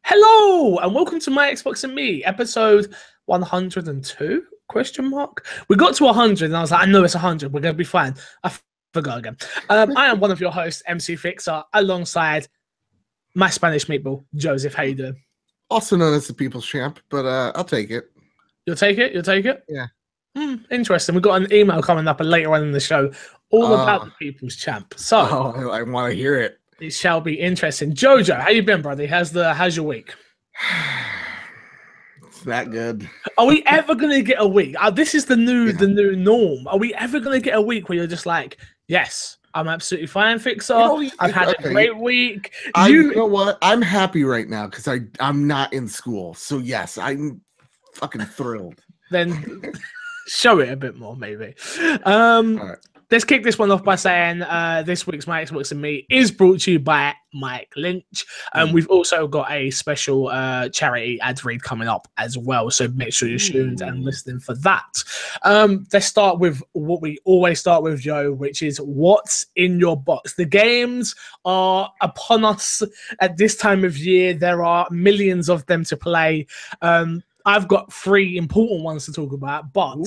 Hello and welcome to My Xbox and Me, episode 102? Question mark. We got to 100 and I was like, I know it's 100. We're gonna be fine. I forgot again. I am one of your hosts, MC Fixer, alongside my Spanish meatball, Joseph. How you doing? Also known as the People's Champ, but I'll take it. You'll take it. You'll take it. Yeah. Interesting. We've got an email coming up later on in the show, all about the People's Champ. So I want to hear it. It shall be interesting. Jojo, how you been, buddy? How's your week? It's that good. Are we ever gonna get a week? This is the new norm. Are we ever gonna get a week where you're just like, yes, I'm absolutely fine, Fixer. I've had a great week. You know what? I'm happy right now because I'm not in school. So yes, I'm fucking thrilled. Then show it a bit more, maybe. All right. Let's kick this one off by saying this week's My Xbox and Me is brought to you by Mike Lynch. We've also got a special charity ad read coming up as well, so make sure you're tuned and listening for that. Let's start with what we always start with, Joe, which is what's in your box. The games are upon us at this time of year. There are millions of them to play. I've got 3 important ones to talk about, but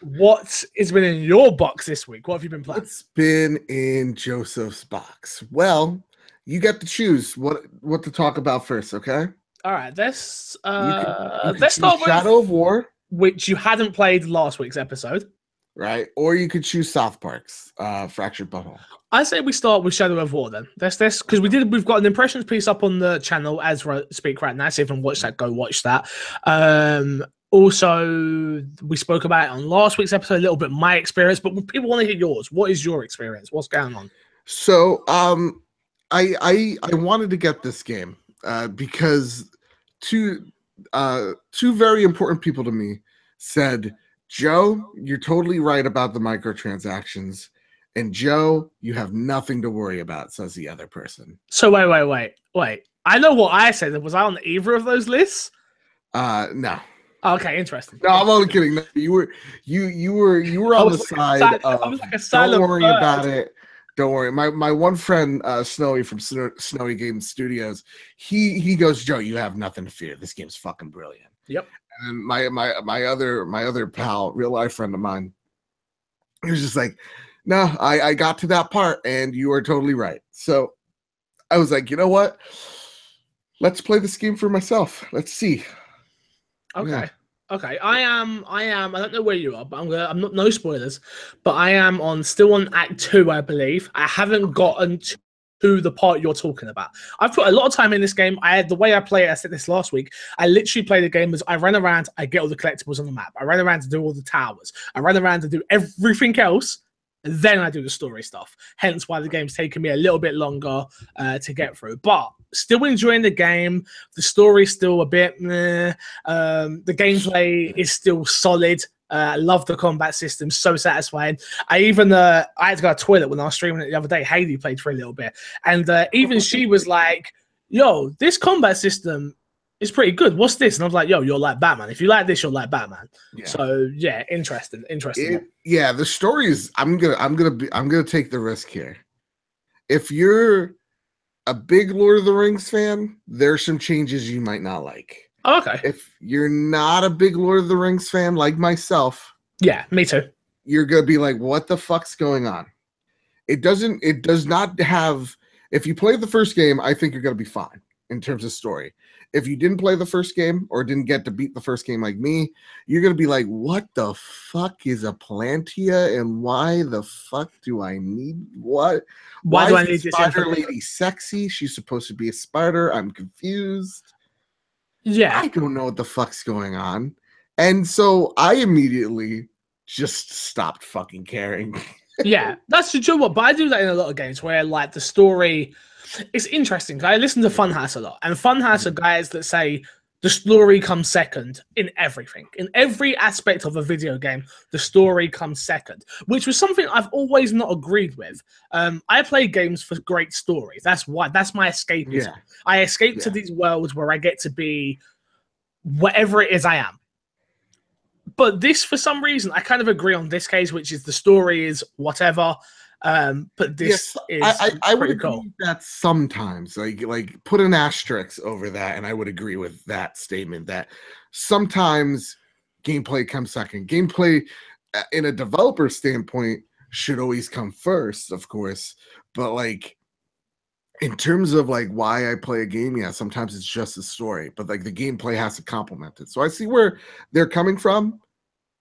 what has been in your box this week? What have you been playing? What's been in Joseph's box? Well, you get to choose what to talk about first, okay? All right, let's start with Shadow of War, which you hadn't played last week's episode. Right, or you could choose South Park's Fractured Butthole. I say we start with Shadow of War then. That's this because we've got an impressions piece up on the channel as we speak right now. So if you haven't watched that, go watch that. Also, we spoke about it on last week's episode, a little bit my experience, but people want to hear yours. What is your experience? What's going on? So I wanted to get this game because two very important people to me said, Joe, you're totally right about the microtransactions. And Joe, you have nothing to worry about, says the other person. So wait. I know what I said. Was I on either of those lists? No. Okay, interesting. No, I'm only kidding. No, you were on the side of don't worry about it. Don't worry. My one friend, Snowy from Snowy Games Studios, he goes, Joe, you have nothing to fear. This game's fucking brilliant. Yep. And my other pal, real life friend of mine, he was just like, no, I got to that part and you are totally right. So I was like, you know what? Let's play this game for myself. Let's see. Okay. Yeah. Okay. I am, I don't know where you are, but I'm not, no spoilers, but I am still on Act 2, I believe. I haven't gotten to the part you're talking about. I've put a lot of time in this game. The way I play it, I said this last week, I literally play the game as I run around, I get all the collectibles on the map. I run around to do all the towers. I run around to do everything else. And then I do the story stuff. Hence why the game's taken me a little bit longer to get through. But still enjoying the game. The story's still a bit meh. The gameplay is still solid. I love the combat system. So satisfying. I had to go to the toilet when I was streaming it the other day. Haley played for a little bit. And even she was like, yo, this combat system is pretty good. What's this? And I was like, yo, you'll like Batman. If you like this, you'll like Batman. Yeah. So yeah, interesting. Yeah, the story is I'm gonna take the risk here. If you're a big Lord of the Rings fan, there's some changes you might not like. Oh, okay. If you're not a big Lord of the Rings fan like myself, yeah, me too. You're gonna be like, what the fuck's going on? It does not have. If you play the first game, I think you're gonna be fine in terms of story. If you didn't play the first game or didn't get to beat the first game like me, you're going to be like, what the fuck is a Plantia and why the fuck do I need what? Why do I need this spider lady sexy? She's supposed to be a spider. I'm confused. Yeah. I don't know what the fuck's going on. And so I immediately just stopped fucking caring. Yeah, that's the joke. But I do that in a lot of games where like the story... It's interesting. I listen to Funhouse a lot, and Funhouse are guys that say the story comes second in everything. In every aspect of a video game, the story comes second, which was something I've always not agreed with. I play games for great stories. That's my escapism. Yeah. I escape to these worlds where I get to be whatever it is I am. But this, for some reason, I kind of agree on this case, which is the story is whatever. But this is I would pretty agree cool. with that sometimes. Like put an asterisk over that, and I would agree with that statement that sometimes gameplay comes second. Gameplay, in a developer standpoint, should always come first, of course. But like in terms of like why I play a game, yeah, sometimes it's just a story, but like the gameplay has to complement it. So I see where they're coming from.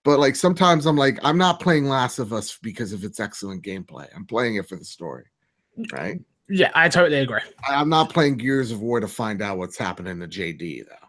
But like sometimes I'm like, I'm not playing Last of Us because of its excellent gameplay. I'm playing it for the story, right? Yeah, I totally agree. I'm not playing Gears of War to find out what's happening to JD though,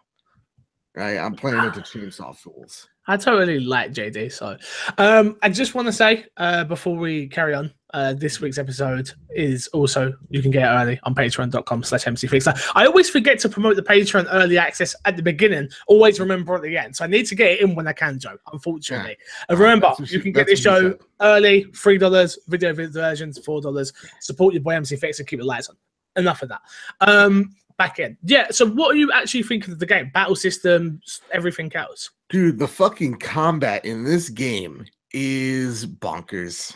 right? I'm playing it to chainsaw fools. I totally like JD. So I just want to say before we carry on, this week's episode is also, you can get it early on patreon.com/mcfixer. I always forget to promote the Patreon early access at the beginning, always remember at the end. So I need to get it in when I can, Joe, unfortunately. Yeah. Remember, you can get this show early, $3, video versions, $4. Support your boy MC Fixer, keep the lights on. Enough of that. Back in. Yeah, so what are you actually thinking of the game? Battle systems, everything else? Dude, the fucking combat in this game is bonkers.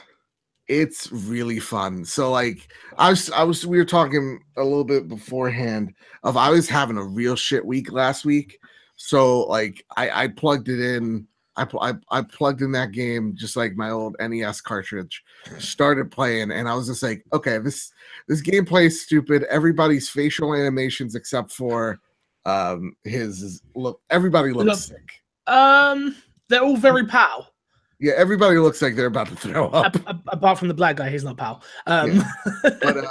It's really fun. So like we were talking a little bit beforehand of I was having a real shit week last week. So like I plugged it in. I plugged in that game just like my old NES cartridge, started playing, and I was just like, okay, this gameplay is stupid. Everybody's facial animations except for his look. Everybody looks sick. They're all very pal. Yeah, everybody looks like they're about to throw up. Apart from the black guy, he's not pal. Yeah. But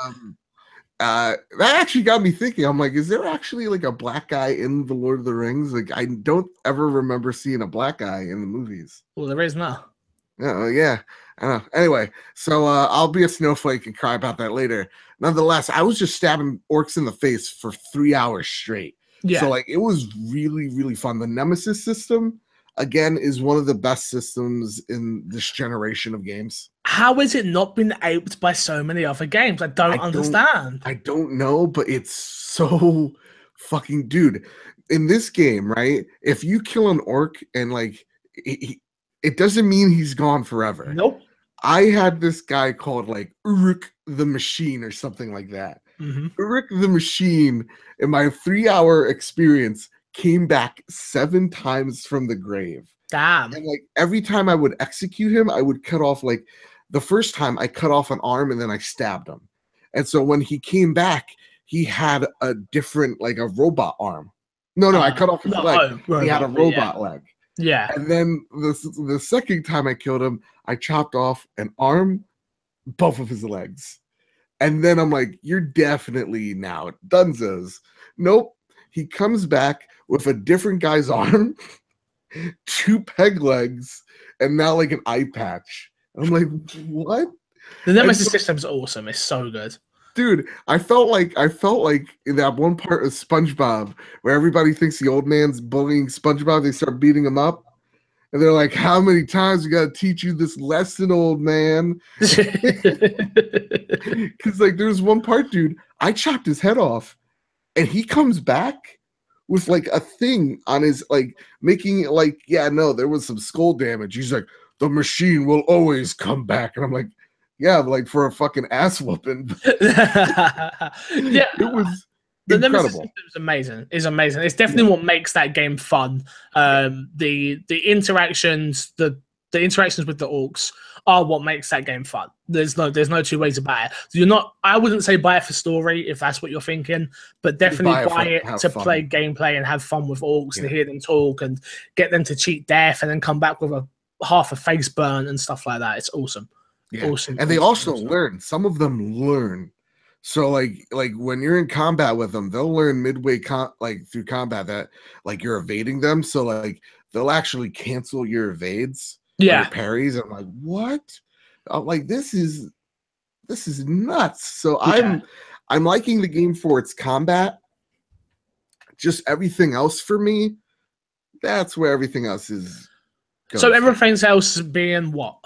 that actually got me thinking. I'm like, is there actually like a black guy in the Lord of the Rings? Like, I don't ever remember seeing a black guy in the movies. Well, there is now. Yeah. I don't know. Anyway, so I'll be a snowflake and cry about that later. Nonetheless, I was just stabbing orcs in the face for 3 hours straight. Yeah. So like, it was really, really fun. The Nemesis system, again, is one of the best systems in this generation of games. How has it not been aped by so many other games? I don't understand. I don't know, but it's so fucking, dude. In this game, right? If you kill an orc and like, it doesn't mean he's gone forever. Nope. I had this guy called like Uruk the Machine or something like that. Mm-hmm. Uruk the Machine, in my 3-hour experience, came back 7 times from the grave. Damn. And like every time I would execute him, I would cut off, like the first time I cut off an arm and then I stabbed him. And so when he came back, he had a different, like a robot arm. No, I cut off his leg. He had a robot leg. Yeah. And then the second time I killed him, I chopped off an arm, both of his legs. And then I'm like, you're definitely now Dunzos. Nope. He comes back with a different guy's arm, 2 peg legs, and now like an eye patch. I'm like, what? The Nemesis system's awesome. It's so good. Dude, I felt like in that one part of SpongeBob where everybody thinks the old man's bullying SpongeBob, they start beating him up. And they're like, how many times we got to teach you this lesson, old man? Because like there's one part, dude, I chopped his head off and he comes back with like a thing on his, like making it like, yeah, no, there was some skull damage. He's like, the machine will always come back. And I'm like, yeah, like for a fucking ass whooping. Yeah. It was the incredible. Nemesis system is amazing. It's amazing. It's definitely what makes that game fun. The interactions, the interactions with the orcs are what makes that game fun. There's no 2 ways about it. So I wouldn't say buy it for story if that's what you're thinking, but definitely buy it to play gameplay and have fun with orcs and hear them talk and get them to cheat death and then come back with half a face burn and stuff like that. It's awesome. Yeah. Awesome. And they also learn. Some of them learn. So like when you're in combat with them, they'll learn midway through combat that like you're evading them. So like they'll actually cancel your evades, your parries. I'm like, what? I'm like, this is nuts. So I'm liking the game for its combat. Just everything else for me, that's where everything else is going. So everything else being what?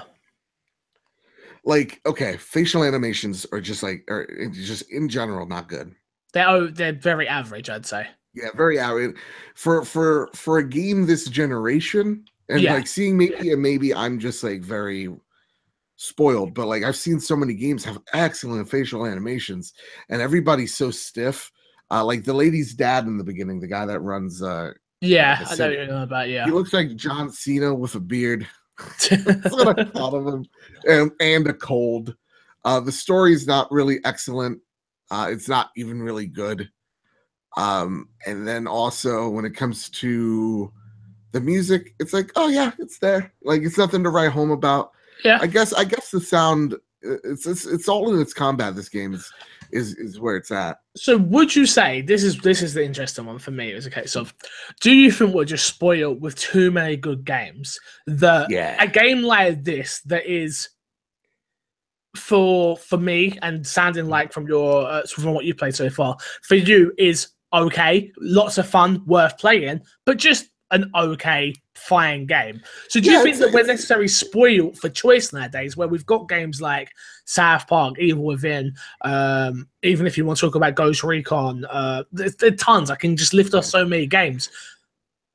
Like, okay, facial animations are just in general not good. They're very average, I'd say. Yeah, very average for a game this generation. And like seeing maybe I'm just like very spoiled, but like I've seen so many games have excellent facial animations, and everybody's so stiff. Like the lady's dad in the beginning, the guy that runs. Yeah, I know what you're talking about. He Yeah. looks like John Cena with a beard. That's what I thought of him, and a cold. The story's not really excellent. It's not even really good. And then also when it comes to the music, it's like, oh yeah, it's there. Like it's nothing to write home about. Yeah. I guess the sound, it's all in its combat. This game is where it's at. So would you say this is the interesting one for me? It was a case of, do you think we're just spoiled with too many good games that a game like this that is for me and sounding like from your from what you played so far for you is okay, lots of fun, worth playing, but just an okay fine game. So do you think that we're necessarily spoiled for choice nowadays, where we've got games like South Park, Evil Within, even if you want to talk about Ghost Recon, there's tons. I can just lift off so many games.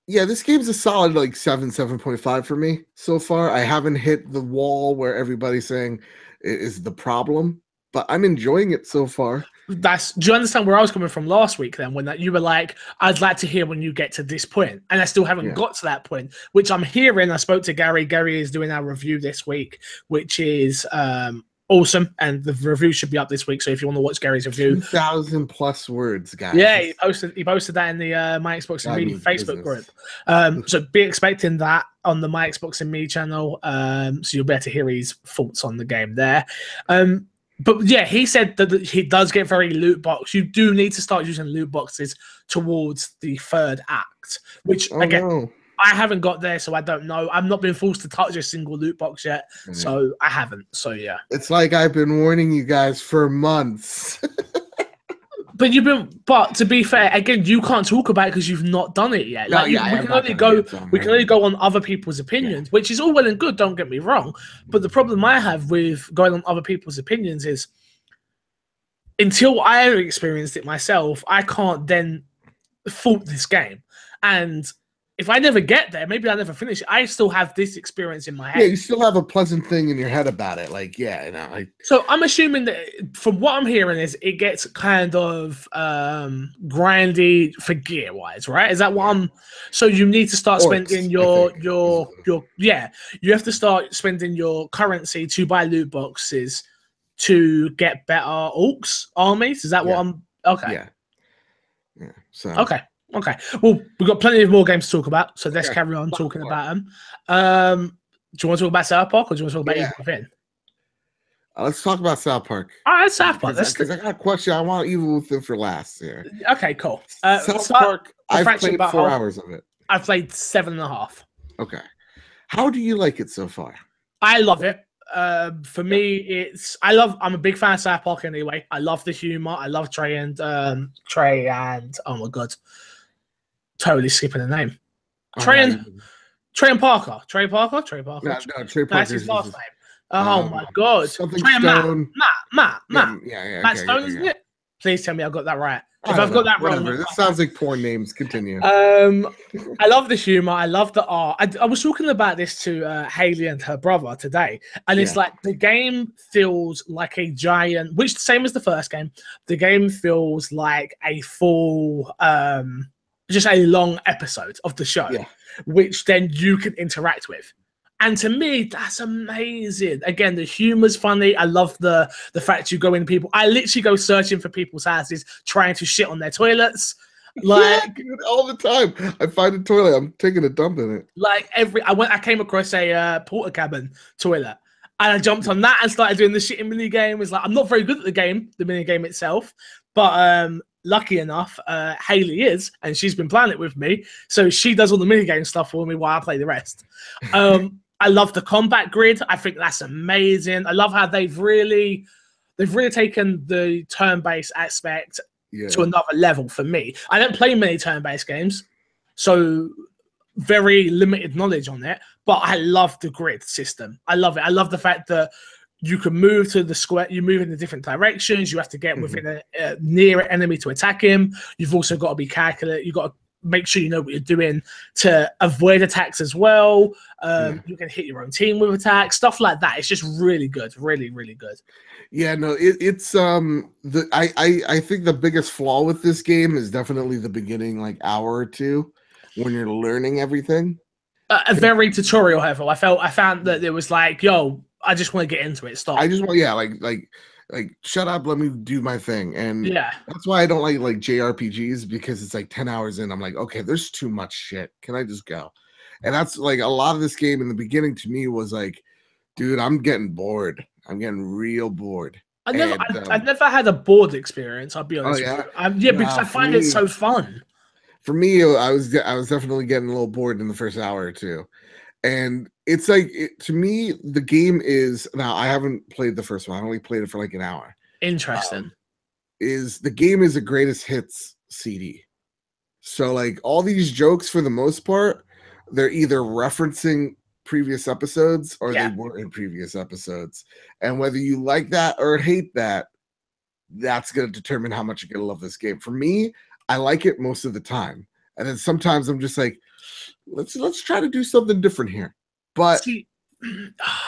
Yeah, this game's a solid like 7.5 for me so far. I haven't hit the wall where everybody's saying it is the problem, but I'm enjoying it so far. Do you understand where I was coming from last week then, when that you were like, I'd like to hear when you get to this point, and I still haven't got to that point, which I'm hearing. I spoke to Gary. Gary is doing our review this week, which is awesome, and the review should be up this week. So if you want to watch Gary's review, 2,000+ words, guys. Yeah, he posted that in the My Xbox and Me Facebook group. So be expecting that on the My Xbox and Me channel. So you'll be able to hear his thoughts on the game there. But yeah, he said that he does get very loot box. You do need to start using loot boxes towards the third act, which again, I haven't got there, so I don't know. I've not been forced to touch a single loot box yet, so I haven't. So yeah, it's like I've been warning you guys for months. But to be fair, again, you can't talk about it because you've not done it yet. Like, we can only go on other people's opinions, which is all well and good. Don't get me wrong, but the problem I have with going on other people's opinions is until I have experienced it myself, I can't then fault this game. And if I never get there, maybe I never finish it. I still have this experience in my head. Yeah, you still have a pleasant thing in your head about it. Like, So I'm assuming that from what I'm hearing is it gets kind of grindy for gear wise, right? Is that what I'm? So you need to start spending you have to start spending your currency to buy loot boxes to get better orcs armies. Is that what I'm? Okay. Yeah. So Okay. Well, we've got plenty of more games to talk about, so let's carry on talking about them. Do you want to talk about South Park, or do you want to talk about Evil Within? Let's talk about South Park. All right, South Park. Because I got a question. I want Evil Within for last here. Okay, cool. South Park, I've played 4 hours of it. I've played 7.5. Okay. How do you like it so far? I love it. For me, I'm a big fan of South Park anyway. I love the humor. I love Trey and oh my god, totally skipping the name. Trey and Parker. Trey Parker. No, Trey Parker. That's his last name. Oh my god. Something Stone. Matt. Yeah. Matt Stone, isn't it? Please tell me I got that right. If I've got that wrong, this sounds like poor names. Continue. I love the humor. I love the art. I was talking about this to Haley and her brother today, and it's like the game feels like a giant, which same as the first game. The game feels like a full, just a long episode of the show, which then you can interact with. And to me, that's amazing. Again, the humor's funny. I love the fact you go in people. I literally go searching for people's houses, trying to shit on their toilets. Like dude, all the time. I find a toilet, I'm taking a dump in it. Like I came across a porta cabin toilet, and I jumped on that and started doing the shitting mini game. It's like I'm not very good at the mini game itself, but lucky enough, Haley is, and she's been playing it with me, so she does all the mini game stuff for me while I play the rest. I love the combat grid. I think that's amazing. I love how they've really taken the turn-based aspect to another level for me. I don't play many turn-based games, so very limited knowledge on it, but I love the grid system. I love it. I love the fact that you can move to the square, you move in the different directions, you have to get within a near enemy to attack him. You've also got to be calculated. You've got to make sure you know what you're doing to avoid attacks as well. You can hit your own team with attacks, stuff like that. It's just really good, really, really good. Yeah, no, it's I think the biggest flaw with this game is definitely the beginning like hour or two when you're learning everything. A very tutorial heavy. I found that it was like, yo, I just want to get into it. Stop. I just want, yeah, like shut up, let me do my thing. And yeah, that's why I don't like JRPGs, because it's like 10 hours in, I'm like, okay, there's too much shit. Can I just go? And that's like a lot of this game in the beginning to me was like, dude, I'm getting bored. I'm getting real bored. I never had a bored experience. I'll be honest with you. Because I find it so fun. For me, I was definitely getting a little bored in the first hour or two, and it's like to me the game is, now I haven't played the first one. I only played it for like an hour. Interesting. The game is a greatest hits CD, so like all these jokes for the most part, they're either referencing previous episodes or they were in previous episodes, and whether you like that or hate that, that's going to determine how much you're going to love this game. For me, I like it most of the time, and then sometimes I'm just like, let's try to do something different here. But see,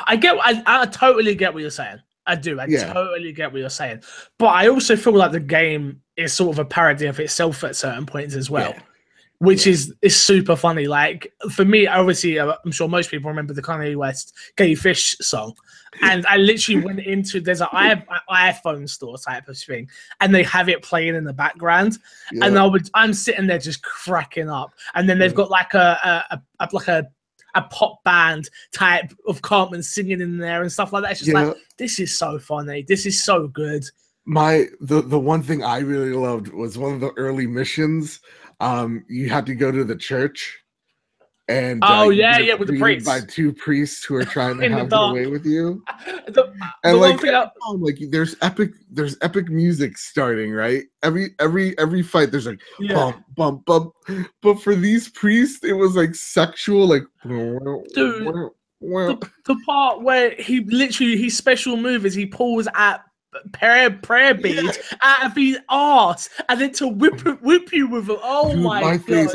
I totally get what you're saying. I do. I totally get what you're saying. But I also feel like the game is sort of a parody of itself at certain points as well. Yeah. Which is super funny. Like for me, obviously, I'm sure most people remember the Kanye West "Gay Fish" song, and I literally went into there's an iPhone store type of thing, and they have it playing in the background, and I'm sitting there just cracking up, and then they've got like a pop band type of Cartman singing in there and stuff like that. It's just like, this is so funny. This is so good. The one thing I really loved was one of the early missions. You had to go to the church, and with the priests, by two priests who are trying to have their way with you. There's epic music starting, right? Every fight there's like bump bump bump, but for these priests it was like sexual, like dude. The part where his special move is he pulls at prayer beads out of his ass and then to whip you with it. Oh, dude, my God. Face,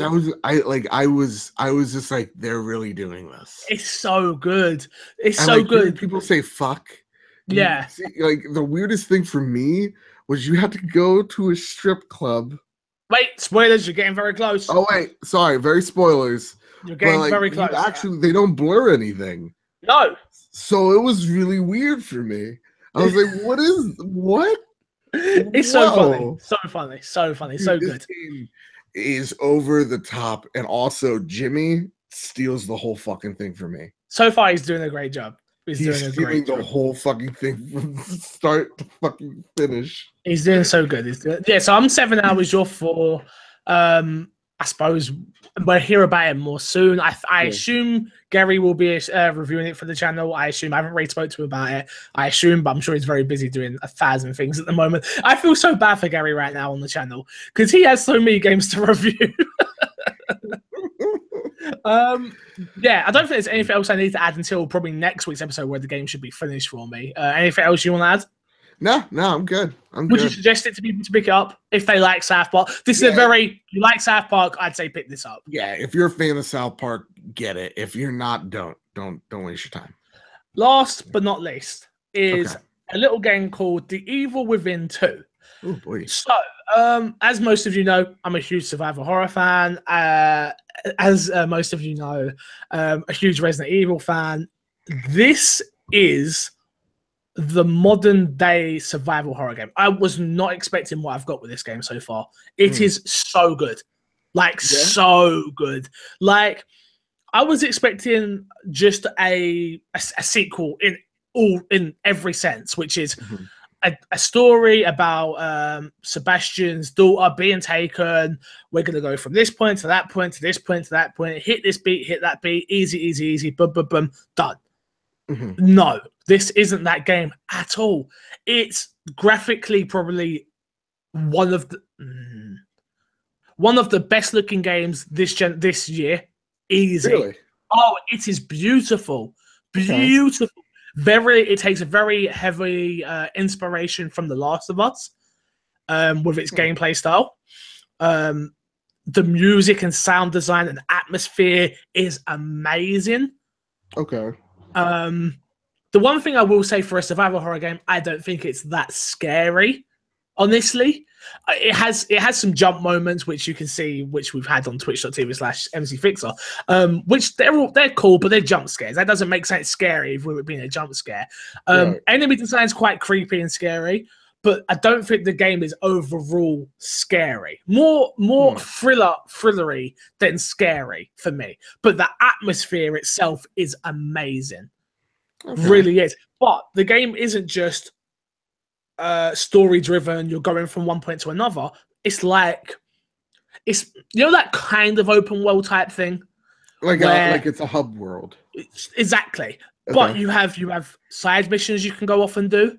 I was just like, they're really doing this. It's so good. It's so good. People say fuck. Yeah. See, like the weirdest thing for me was you had to go to a strip club. Wait, spoilers, you're getting very close. Oh wait, sorry, very spoilers. You're getting very close. Actually, they don't blur anything. No. So it was really weird for me. I was like, what? It's so funny, so Dude, good. This game is over the top, and also Jimmy steals the whole fucking thing for me. So far, he's doing a great job. He's doing a great job. The whole fucking thing from start to fucking finish. He's doing so good. So I'm 7 hours, you're 4. I suppose we'll hear about it more soon. I assume Gary will be reviewing it for the channel. I assume I haven't really spoke to him about it. I assume, but I'm sure he's very busy doing 1,000 things at the moment. I feel so bad for Gary right now on the channel because he has so many games to review. I don't think there's anything else I need to add until probably next week's episode where the game should be finished for me. Anything else you want to add? No, I'm good. Would you suggest it to people to pick it up if they like South Park? This is you like South Park, I'd say pick this up. Yeah, if you're a fan of South Park, get it. If you're not, don't waste your time. Last but not least is a little game called The Evil Within 2. Oh boy. So, as most of you know, I'm a huge survival horror fan. As most of you know, a huge Resident Evil fan. This is the modern day survival horror game. I was not expecting what I've got with this game so far. It is so good. So good. Like, I was expecting just a sequel in every sense, which is a story about Sebastian's daughter being taken. We're going to go from this point to that point to this point to that point. Hit this beat, hit that beat. Easy. Boom, boom, boom. Done. No, this isn't that game at all. It's graphically probably one of the best looking games this year. Easy. Really? Oh, it is beautiful. Beautiful. It takes a very heavy inspiration from The Last of Us with its gameplay style. the music and sound design and atmosphere is amazing. Okay. The one thing I will say for a survival horror game, I don't think it's that scary. Honestly, it has some jump moments which you can see, which we've had on twitch.tv/MCFixer, which they're cool, but they're jump scares. That doesn't make sense scary if we were being a jump scare. Right. Enemy design is quite creepy and scary, but I don't think the game is overall scary. More thrillery than scary for me. But the atmosphere itself is amazing. Okay. Really is. But the game isn't just story driven, you're going from one point to another. It's like that kind of open world type thing, like it's a hub world. Exactly. Okay. But you have side missions you can go off and do.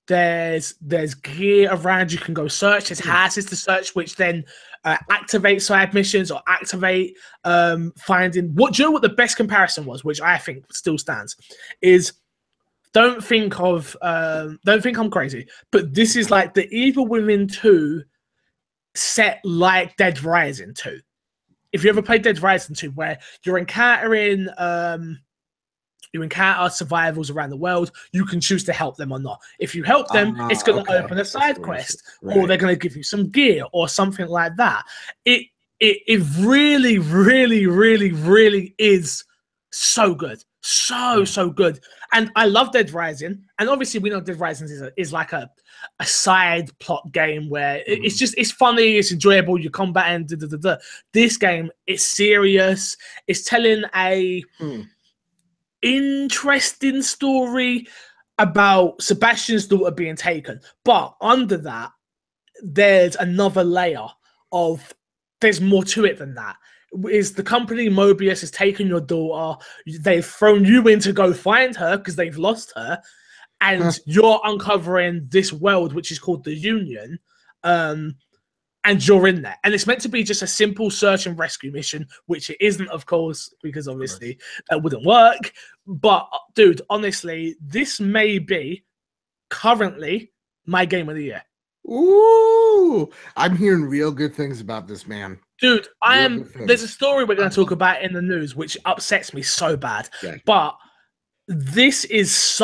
There's gear around you can go search. There's houses to search, which then activate side missions or activate finding. Do you know what the best comparison was, which I think still stands, is. Don't think I'm crazy, but this is like the Evil Within 2 set like Dead Rising 2. If you ever played Dead Rising 2, where you're encountering you encounter survivors around the world, you can choose to help them or not. If you help them, it's going to open a side quest, or they're going to give you some gear or something like that. It really, really, really, really is so good. So good. And I love Dead Rising. And obviously we know Dead Rising is like a side plot game where it's funny, it's enjoyable, you combat and This game is serious. It's telling a interesting story about Sebastian's daughter being taken. But under that, there's another layer of there's more to it than that. Is the company Mobius has taken your daughter, they've thrown you in to go find her because they've lost her, and you're uncovering this world which is called the Union, and you're in there. And it's meant to be just a simple search and rescue mission, which it isn't, of course, because obviously that wouldn't work. But dude, honestly, this may be currently my game of the year. Ooh, I'm hearing real good things about this, man. Dude, there's a story we're going to talk about in the news, which upsets me so bad. Yeah. But this is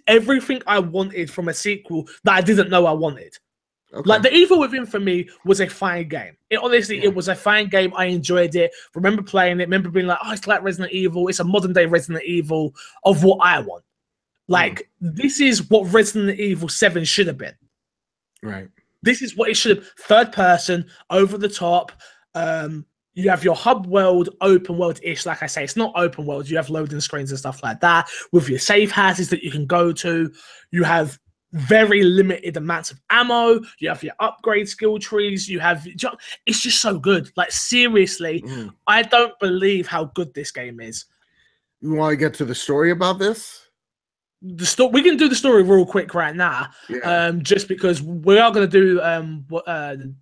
everything I wanted from a sequel that I didn't know I wanted. Okay. Like, The Evil Within for me was a fine game. It was a fine game. I enjoyed it. Remember playing it. Remember being like, oh, it's like Resident Evil. It's a modern day Resident Evil of what I want. Like, this is what Resident Evil 7 should have been. Right. This is what it should have. Third person, over the top. You have your hub world, open world-ish. Like I say, it's not open world. You have loading screens and stuff like that with your safe houses that you can go to. You have very limited amounts of ammo. You have your upgrade skill trees. It's just so good. Like, seriously, I don't believe how good this game is. You want to get to the story about this? We can do the story real quick right now, just because we are going to do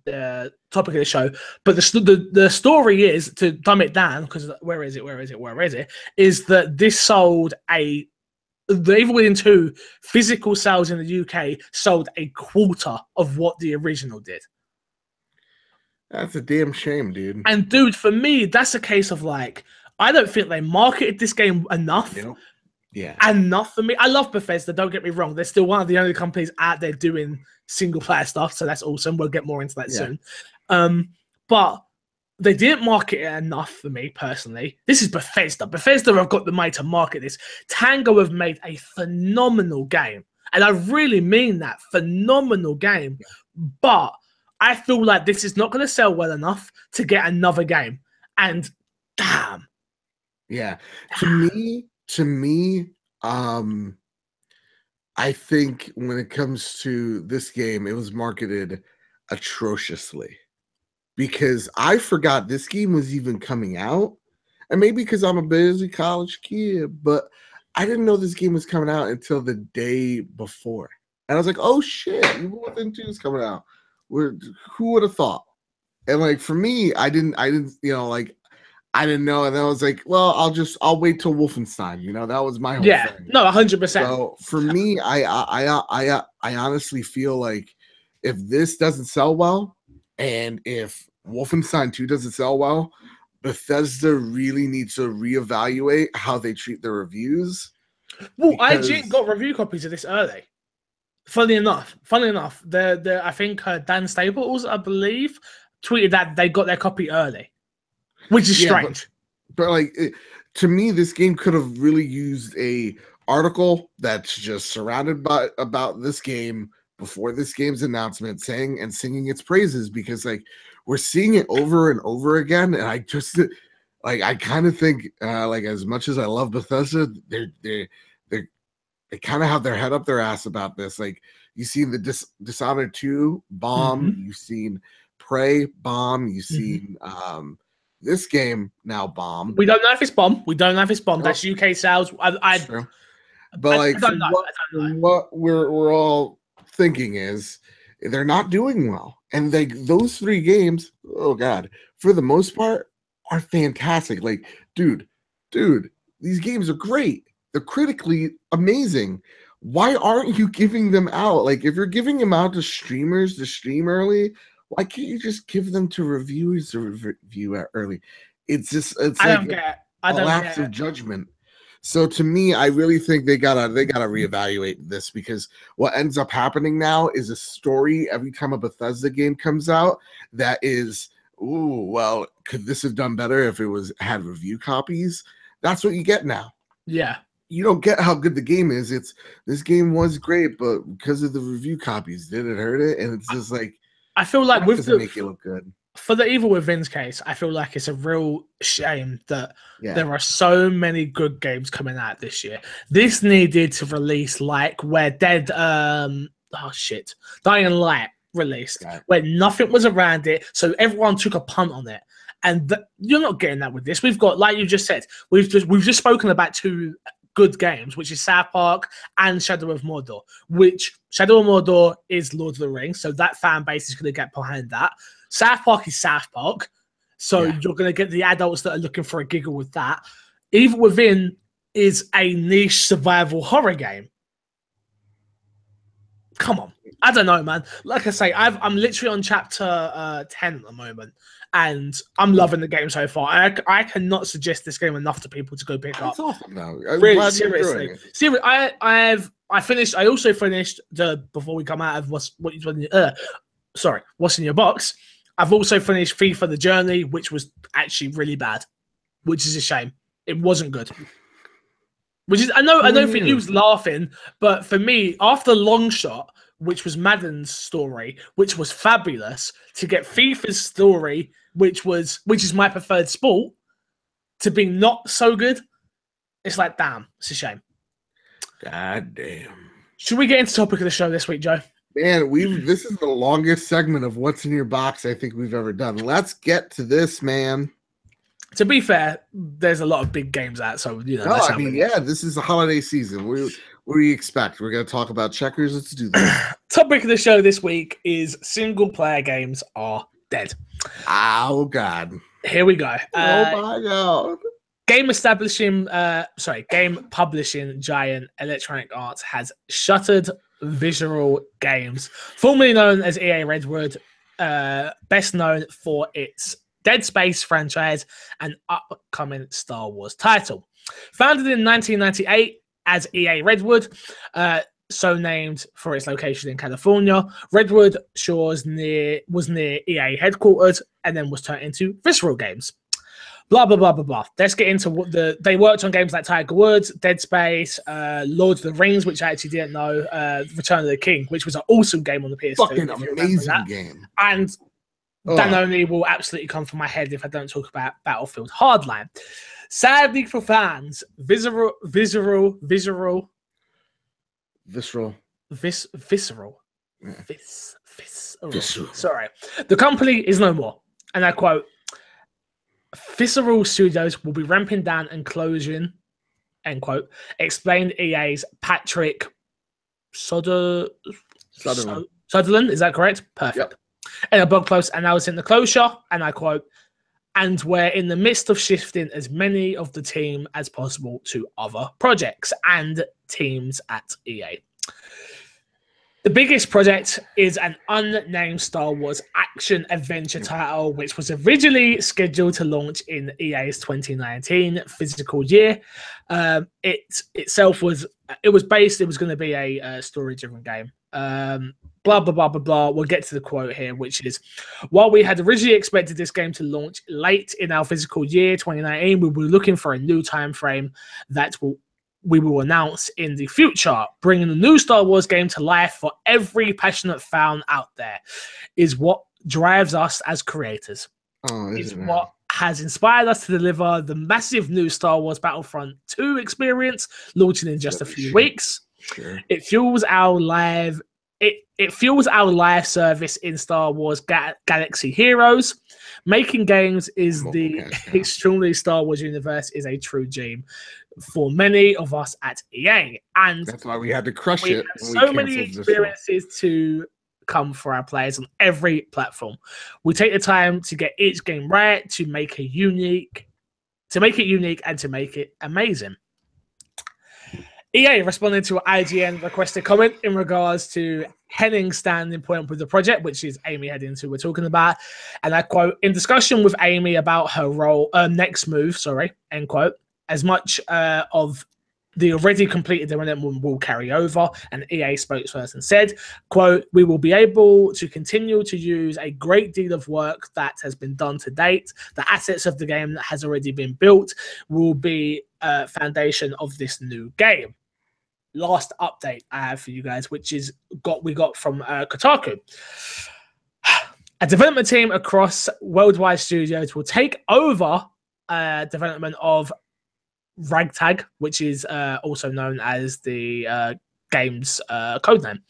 the topic of the show. But the story is, to dumb it down, because where is it? Is that this sold the Evil Within 2 physical sales in the UK sold a quarter of what the original did. That's a damn shame, dude. And dude, for me, that's a case of like, I don't think they marketed this game enough. Yep. Yeah, enough for me. I love Bethesda, don't get me wrong. They're still one of the only companies out there doing single player stuff, so that's awesome. We'll get more into that soon. But they didn't market it enough for me personally. This is Bethesda. Bethesda have got the money to market this. Tango have made a phenomenal game, and I really mean that, phenomenal game. But I feel like this is not going to sell well enough to get another game. And damn. Yeah. To me, I think when it comes to this game, it was marketed atrociously, because I forgot this game was even coming out. And maybe because I'm a busy college kid, but I didn't know this game was coming out until the day before. And I was like, oh shit, Evil Within 2 is coming out. Who would have thought? And like, for me, I didn't, I didn't know, and then I was like, well, I'll wait till Wolfenstein. That was my whole thing. No, 100%. So for me, I honestly feel like if this doesn't sell well, and if Wolfenstein 2 doesn't sell well, Bethesda really needs to reevaluate how they treat their reviews. Well, IGN got review copies of this early. Funny enough, I think Dan Staples, I believe, tweeted that they got their copy early, which is strange. But like, to me, this game could have really used a article that's just surrounded by about this game before this game's announcement, saying and singing its praises, because like we're seeing it over and over again, and I just like I kind of think like as much as I love Bethesda, they kind of have their head up their ass about this. Like you've seen the Dishonored 2 bomb, you've seen Prey bomb, you've seen this game now bomb. We don't know if it's bomb. That's UK sales. True. But like what we're all thinking is they're not doing well. And those 3 games, oh god, for the most part, are fantastic. Like, dude, these games are great. They're critically amazing. Why aren't you giving them out? Like, if you're giving them out to streamers to stream early, why can't you just give them to reviewers to review it early? It's a lapse of judgment. So to me, I really think they gotta reevaluate this, because what ends up happening now is a story every time a Bethesda game comes out that is, ooh, well, could this have done better if it had review copies? That's what you get now. Yeah. You don't get how good the game is. This game was great, but because of the review copies, did it hurt it? And it's just like, I feel like make it look good. For the Evil Within's case, I feel like it's a real shame that there are so many good games coming out this year. This needed to release like where Dying Light released, where nothing was around it, so everyone took a punt on it. And you're not getting that with this. We've got, like you just said, we've just spoken about 2 good games, which is South Park and Shadow of Mordor, which Shadow of Mordor is Lord of the Rings, so that fan base is going to get behind that. South Park is South Park, so you're going to get the adults that are looking for a giggle with that. Evil Within is a niche survival horror game. Come on. I don't know, man. Like I say, I'm literally on chapter 10 at the moment, and I'm loving the game so far. I cannot suggest this game enough to people to go pick up. That's awesome, though. Really, seriously. I also finished before we come out of what's in your box. I've also finished FIFA The Journey, which was actually really bad, which is a shame. It wasn't good. I know for you was laughing, but for me, after Long Shot, which was Madden's story, which was fabulous, to get FIFA's story, which is my preferred sport, to be not so good, it's like, damn, it's a shame. God damn. Should we get into the topic of the show this week, Joe? Man, this is the longest segment of What's in Your Box I think we've ever done. Let's get to this, man. To be fair, there's a lot of big games out, so this is the holiday season. What do you expect? We're going to talk about checkers. Let's do this. Topic of the show this week is single-player games are dead. Oh God! Here we go. Oh my God! Game publishing giant Electronic Arts has shuttered Visceral Games, formerly known as EA Redwood, best known for its Dead Space franchise and upcoming Star Wars title. Founded in 1998 as EA Redwood, so named for its location in California, Redwood Shores was near EA headquarters and then was turned into Visceral Games. Blah, blah, blah, blah, blah. Let's get into what they worked on games like Tiger Woods, Dead Space, Lord of the Rings, which I actually didn't know, Return of the King, which was an awesome game on the PS2. Fucking amazing game. And that only will absolutely come from my head if I don't talk about Battlefield Hardline. Sadly for fans, Visceral. Sorry. The company is no more. And I quote, Visceral Studios will be ramping down and closing, end quote, explained EA's Patrick Sutherland. Is that correct? Perfect. Yep. In a blog post announcing the closure, and I quote, and we're in the midst of shifting as many of the team as possible to other projects and teams at EA. The biggest project is an unnamed Star Wars action-adventure title, which was originally scheduled to launch in EA's 2019 physical year. It was going to be a story-driven game. Blah, blah, blah, blah, blah. We'll get to the quote here, which is, while we had originally expected this game to launch late in our physical year, 2019, we were looking for a new time frame that we will announce in the future. Bringing a new Star Wars game to life for every passionate fan out there is what drives us as creators. It's what has inspired us to deliver the massive new Star Wars Battlefront 2 experience, launching in just a few weeks. Sure. It fuels our live service in Star Wars Galaxy Heroes. Making games is the extremely Star Wars universe is a true dream for many of us at EA, and that's why we had to crush it. So many experiences to come for our players on every platform. We take the time to get each game right, to make it unique, and to make it amazing. EA responded to IGN requested comment in regards to Henning's standing point with the project, which is Amy Hennings, who we're talking about. And I quote, in discussion with Amy about her next move, end quote, as much of the already completed development will carry over. An EA spokesperson said, quote, we will be able to continue to use a great deal of work that has been done to date. The assets of the game that has already been built will be a foundation of this new game. Last update I have for you guys, which is we got from Kotaku. A development team across worldwide studios will take over development of Ragtag, which is also known as the game's codename,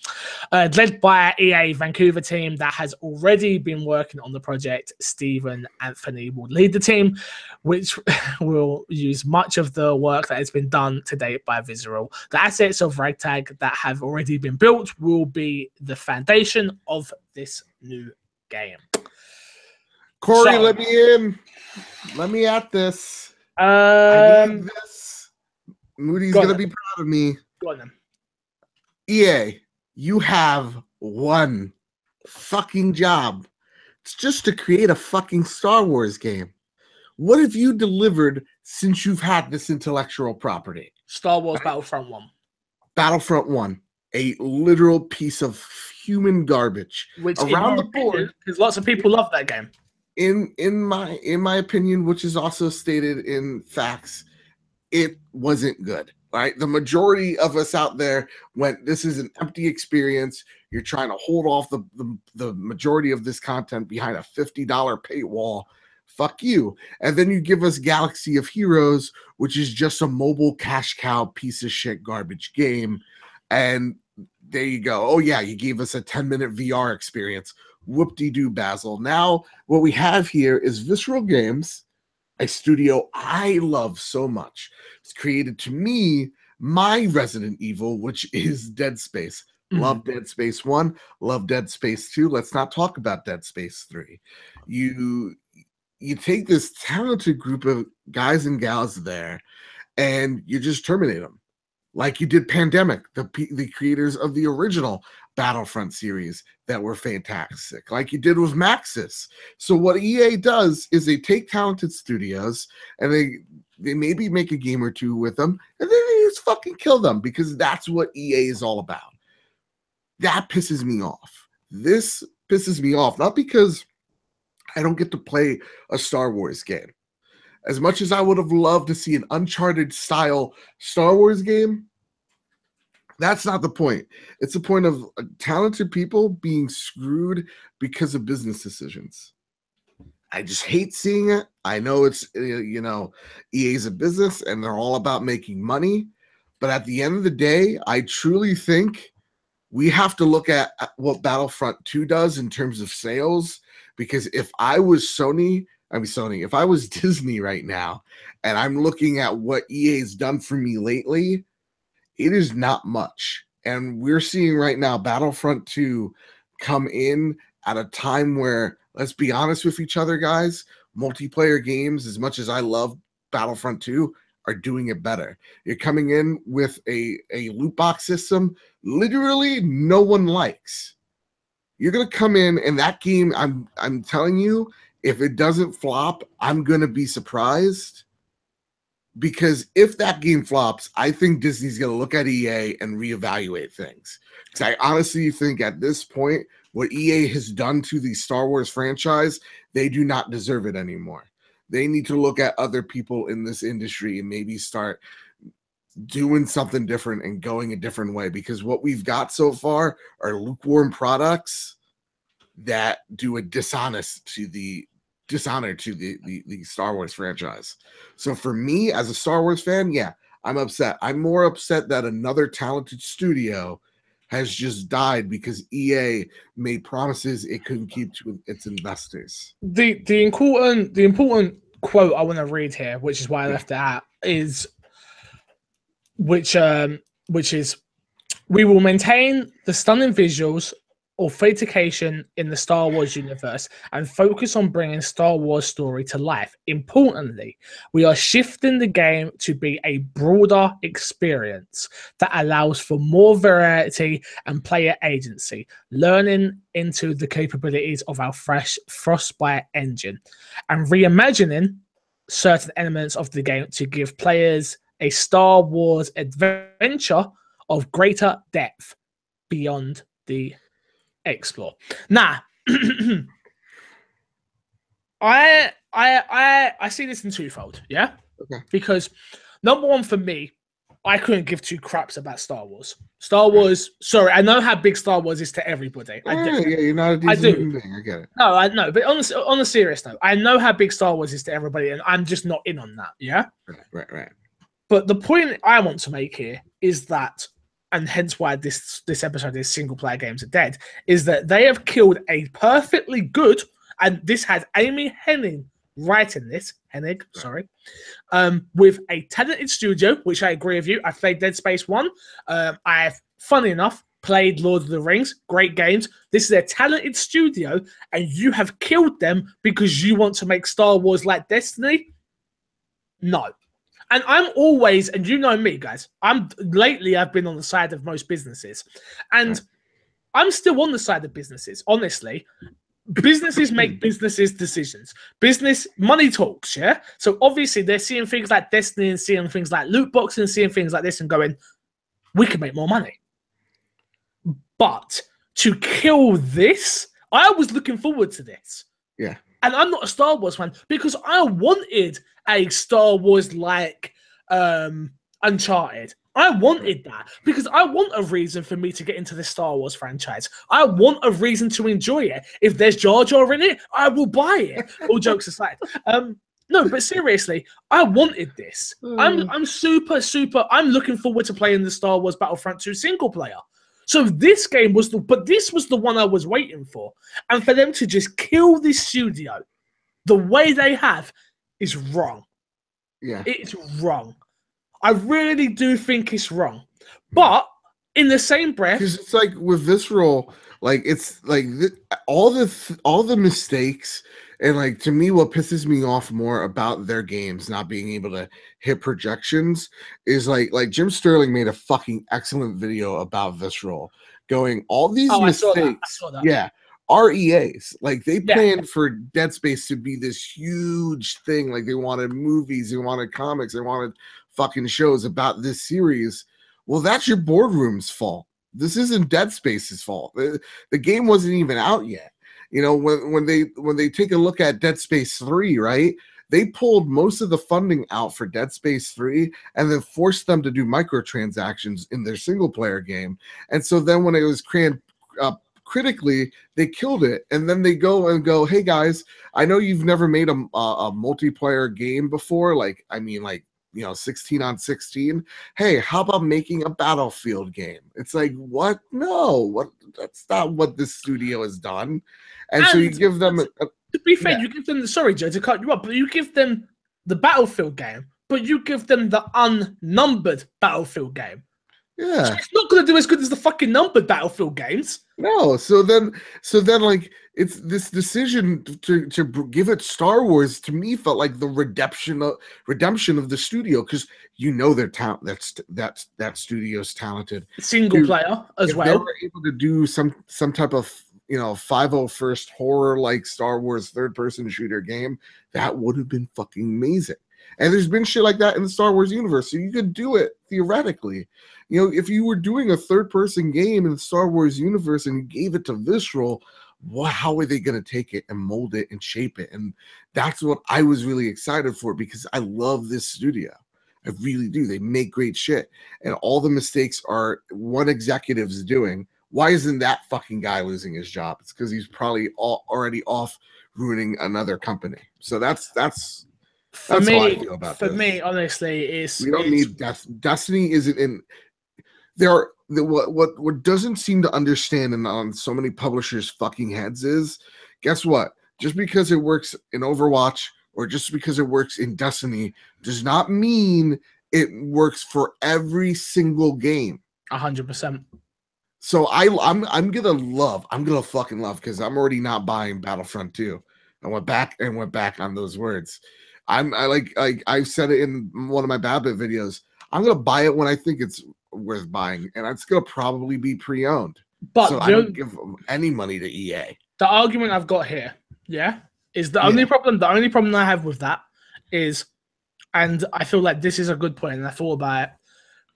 led by EA Vancouver team that has already been working on the project. Stephen Anthony will lead the team, which will use much of the work that has been done to date by Visceral. The assets of Ragtag that have already been built will be the foundation of this new game. Corey, let me in. Let me at this. I need this. Moody's gonna be proud of me. Go on then. EA, you have one fucking job. It's just to create a fucking Star Wars game. What have you delivered since you've had this intellectual property? Star Wars Battlefront 1. Battlefront 1. A literal piece of human garbage. Which around the board, because lots of people love that game. In my opinion, which is also stated in facts, it wasn't good. Right, the majority of us out there went, this is an empty experience. You're trying to hold off the majority of this content behind a $50 paywall. Fuck you. And then you give us Galaxy of Heroes, which is just a mobile cash cow piece of shit garbage game. And there you go. Oh yeah, you gave us a 10-minute VR experience. Whoop-de-doo, Basil. Now what we have here is Visceral Games, a studio I love so much. It's created to me my Resident Evil, which is Dead Space. Love Dead Space 1, love Dead Space 2. Let's not talk about Dead Space 3. You take this talented group of guys and gals there and you just terminate them. Like you did Pandemic, the creators of the original Battlefront series that were fantastic, like you did with Maxis. So what EA does is they take talented studios and they maybe make a game or two with them, and then they just fucking kill them, because that's what EA is all about. That pisses me off. This pisses me off, not because I don't get to play a Star Wars game. As much as I would have loved to see an Uncharted style Star Wars game, that's not the point. It's the point of talented people being screwed because of business decisions. I just hate seeing it. I know it's, EA's a business and they're all about making money. But at the end of the day, I truly think we have to look at what Battlefront 2 does in terms of sales. Because if I was if I was Disney right now and I'm looking at what EA's done for me lately, it is not much. And we're seeing right now Battlefront 2 come in at a time where, let's be honest with each other, guys, multiplayer games, as much as I love Battlefront 2, are doing it better. You're coming in with a loot box system literally no one likes. You're gonna come in and that game, I'm telling you, if it doesn't flop, I'm gonna be surprised. Because if that game flops, I think Disney's gonna look at EA and reevaluate things. Because I honestly think at this point, what EA has done to the Star Wars franchise, they do not deserve it anymore. They need to look at other people in this industry and maybe start doing something different and going a different way, because what we've got so far are lukewarm products that do a dishonor to the Star Wars franchise. So for me as a Star Wars fan, yeah, I'm upset. I'm more upset that another talented studio has just died because EA made promises it couldn't keep to its investors. The important quote I want to read here, which is why I left it out, is which is, "We will maintain the stunning visuals, authentication in the Star Wars universe, and focus on bringing Star Wars story to life. Importantly, we are shifting the game to be a broader experience that allows for more variety and player agency, learning into the capabilities of our fresh Frostbite engine, and reimagining certain elements of the game to give players a Star Wars adventure of greater depth beyond the explore." Now, I see this in twofold, yeah? Okay. Because number one, for me, I couldn't give two craps about Star Wars. Star Wars, sorry, I know how big Star Wars is to everybody. Yeah, you're not a Disney thing. I get it. No, I know, but on a serious note, I know how big Star Wars is to everybody, and I'm just not in on that, yeah? Right. But the point I want to make here is that, and hence why this episode is single player games are dead, is that they have killed a perfectly good, and this has Amy Hennig writing this, with a talented studio, which I agree with you. I've played Dead Space 1. I've, funny enough, played Lord of the Rings. Great games. This is a talented studio, and you have killed them because you want to make Star Wars like Destiny? No. And I'm always, and you know me, guys, I've been on the side of most businesses. And I'm still on the side of businesses, honestly. Businesses make businesses decisions. Money talks, yeah? So obviously they're seeing things like Destiny and seeing things like loot boxes and seeing things like this and going, we can make more money. But to kill this, I was looking forward to this. Yeah. And I'm not a Star Wars fan because I wanted a Star Wars like Uncharted. I wanted that because I want a reason for me to get into the Star Wars franchise. I want a reason to enjoy it. If there's Jar Jar in it, I will buy it. All jokes aside. No, but seriously, I wanted this. I'm super. I'm looking forward to playing the Star Wars Battlefront 2 single player. So this game was this was the one I was waiting for. And for them to just kill this studio the way they have is wrong. Yeah. It's wrong. I really do think it's wrong. But in the same breath, because it's like with Visceral, like it's like all the mistakes, and like to me, what pisses me off more about their games not being able to hit projections is like Jim Sterling made a fucking excellent video about Visceral, going all these mistakes. I saw that. Yeah. REAs, like they planned for Dead Space to be this huge thing. Like they wanted movies, they wanted comics, they wanted fucking shows about this series. Well, that's your boardroom's fault. This isn't Dead Space's fault. The game wasn't even out yet. You know, when they take a look at Dead Space 3, right? They pulled most of the funding out for Dead Space 3 and then forced them to do microtransactions in their single player game. And so then when it was critically, they killed it. And then they go, hey guys, I know you've never made a multiplayer game before, like 16 on 16. Hey, how about making a Battlefield game? It's like, what? No, that's not what this studio has done. And so you give them to be fair, you give them sorry, Joe, to cut you up, but you give them the Battlefield game, but you give them the unnumbered Battlefield game. Yeah. It's not going to do as good as the fucking numbered Battlefield games. No. So then like it's this decision to give it Star Wars to me felt like the redemption of the studio, because their talent, that studio's talented. Single player as if well. they were able to do some type of 501st horror like Star Wars third-person shooter game, that would have been fucking amazing. And there's been shit like that in the Star Wars universe, so you could do it theoretically. If you were doing a third-person game in the Star Wars universe and you gave it to Visceral, how are they going to take it and mold it and shape it? And that's what I was really excited for, because I love this studio. I really do. They make great shit. And all the mistakes are one executive's doing. Why isn't that fucking guy losing his job? It's because he's probably already off ruining another company. So that's for me, how I feel about this. For me, honestly, we don't need Destiny isn't in there. What doesn't seem to understand on so many publishers' fucking heads is, guess what? Just because it works in Overwatch or just because it works in Destiny does not mean it works for every single game. 100%. So I'm gonna fucking love, because I'm already not buying Battlefront 2. I went back on those words. I've said it in one of my Babbit videos. I'm gonna buy it when I think it's worth buying, and it's gonna probably be pre-owned. But so I don't give any money to EA. The argument I've got here, is the only problem. The only problem I have with that is, and I feel like this is a good point, and I thought about it.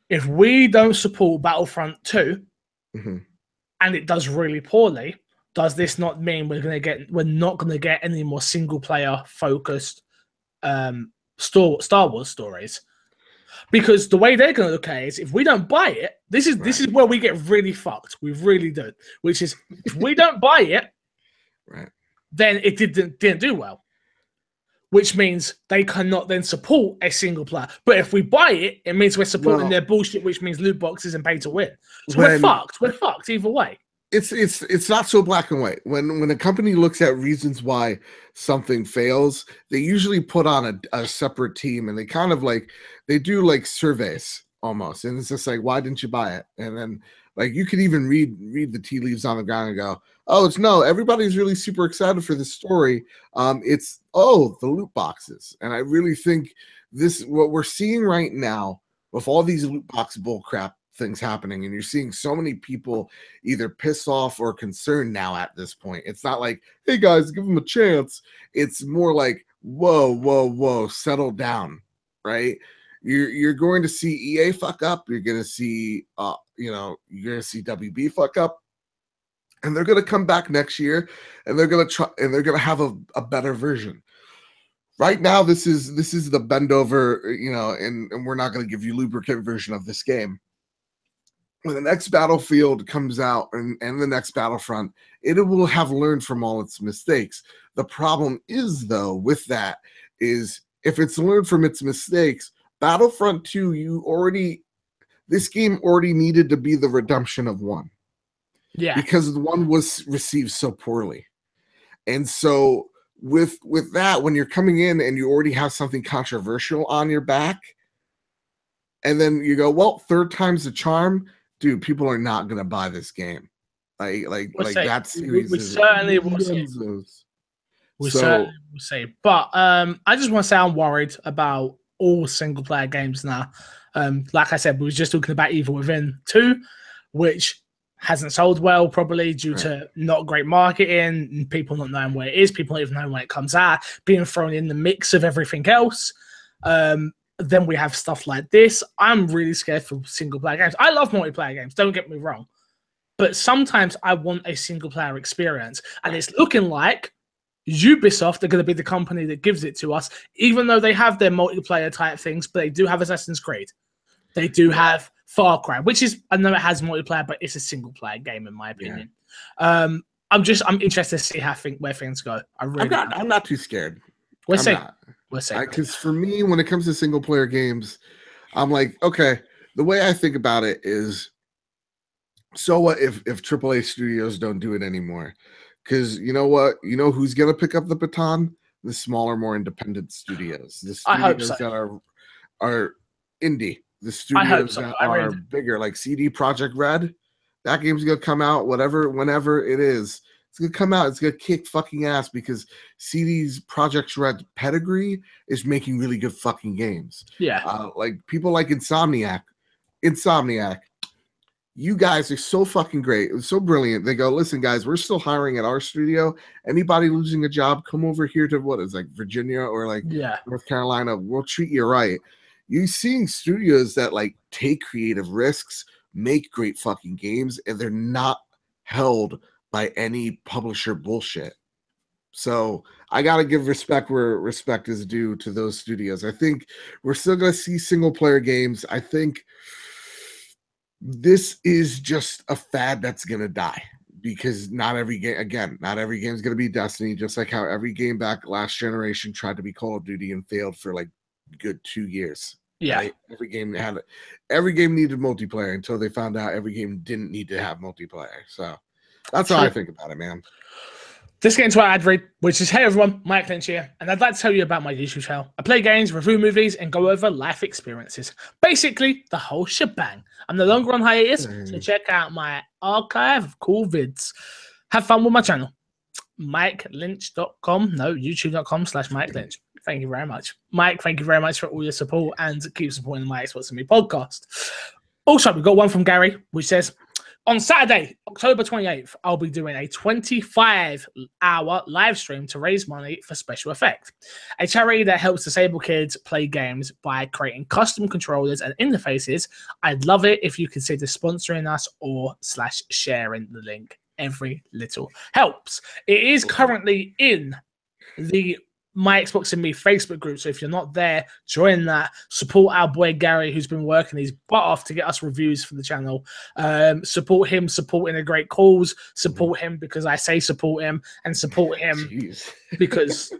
If we don't support Battlefront 2, and it does really poorly, does this not mean we're not gonna get any more single player focused Star Wars stories? Because the way they're gonna look at it is, if we don't buy it, this is where we get really fucked. We really do. Which is, if we don't buy it, then it didn't do well. Which means they cannot then support a single player. But if we buy it, it means we're supporting their bullshit, which means loot boxes and pay to win. So we're fucked. We're fucked either way. It's not so black and white. When a company looks at reasons why something fails, they usually put on a separate team, and they kind of they do like surveys almost. And it's just like, why didn't you buy it? And then you could even read the tea leaves on the ground and go, oh, everybody's really super excited for this story. It's the loot boxes. And I really think what we're seeing right now with all these loot box bullcrap things happening, and you're seeing so many people either pissed off or concerned now at this point. It's not like, hey guys, give them a chance. It's more like, whoa, settle down, right? You're going to see EA fuck up. You're going to see you're going to see WB fuck up, and they're going to come back next year, and they're going to try, and they're going to have a better version. Right now, this is the bend over, and we're not going to give you lubricant version of this game. When the next Battlefield comes out and the next Battlefront, it will have learned from all its mistakes. The problem is, though, with that is, if it's learned from its mistakes, Battlefront 2, this game already needed to be the redemption of 1. Yeah. Because the 1 was received so poorly. And so with that, when you're coming in and you already have something controversial on your back, and then you go, well, third time's the charm, dude, people are not gonna buy this game. That series. We certainly will see. We certainly will see. But I just want to say I'm worried about all single player games now. Like I said, we were just talking about Evil Within 2, which hasn't sold well, probably due to not great marketing and people not knowing where it is, people not even knowing when it comes out, being thrown in the mix of everything else. Then we have stuff like this. I'm really scared for single player games. I love multiplayer games, don't get me wrong. But sometimes I want a single player experience. And it's looking like Ubisoft are going to be the company that gives it to us, even though they have their multiplayer type things, but they do have Assassin's Creed. They do have Far Cry, which is, I know it has multiplayer, but it's a single player game in my opinion. I'm interested to see where things go. I'm not too scared. We'll see. Because for me, when it comes to single player games, I'm like, okay, the way I think about it is, so what if AAA studios don't do it anymore? Because you know what? You know who's going to pick up the baton? The smaller, more independent studios. The studios that are indie. the I hope studios so. that I are really bigger, like CD Project Red. That game's gonna come out whenever it is. It's gonna come out. It's gonna kick fucking ass because CD's Project Red pedigree is making really good fucking games. Yeah. Like people like Insomniac. You guys are so fucking great. It was so brilliant. They go, listen, guys, we're still hiring at our studio. Anybody losing a job, come over here to what is like Virginia or like North Carolina. We'll treat you right. You seeing studios that like take creative risks, make great fucking games, and they're not held by any publisher bullshit. So I gotta give respect where respect is due to those studios. I think we're still gonna see single player games. I think this is just a fad that's gonna die because not every game is gonna be Destiny, just like how every game back last generation tried to be Call of Duty and failed for like good 2 years. Yeah. Right? Every game needed multiplayer until they found out every game didn't need to have multiplayer. So that's how I think about it, man. This getting to our ad read, which is, hey everyone, Mike Lynch here, and I'd like to tell you about my YouTube channel. I play games, review movies, and go over life experiences. Basically, the whole shebang. I'm no longer on hiatus, so check out my archive of cool vids. Have fun with my channel. MikeLynch.com, no, YouTube.com/Mike Lynch. Thank you very much. Mike, thank you very much for all your support and keep supporting the My Xbox and Me podcast. Also, we've got one from Gary, which says, on Saturday, October 28th, I'll be doing a 25-hour live stream to raise money for Special Effect, a charity that helps disabled kids play games by creating custom controllers and interfaces. I'd love it if you consider sponsoring us or /sharing the link. Every little helps. It is currently in the My Xbox and Me Facebook group, so if you're not there, join that. Support our boy Gary, who's been working his butt off to get us reviews for the channel. Support him, supporting the great cause. Support him because I say support him, and support him because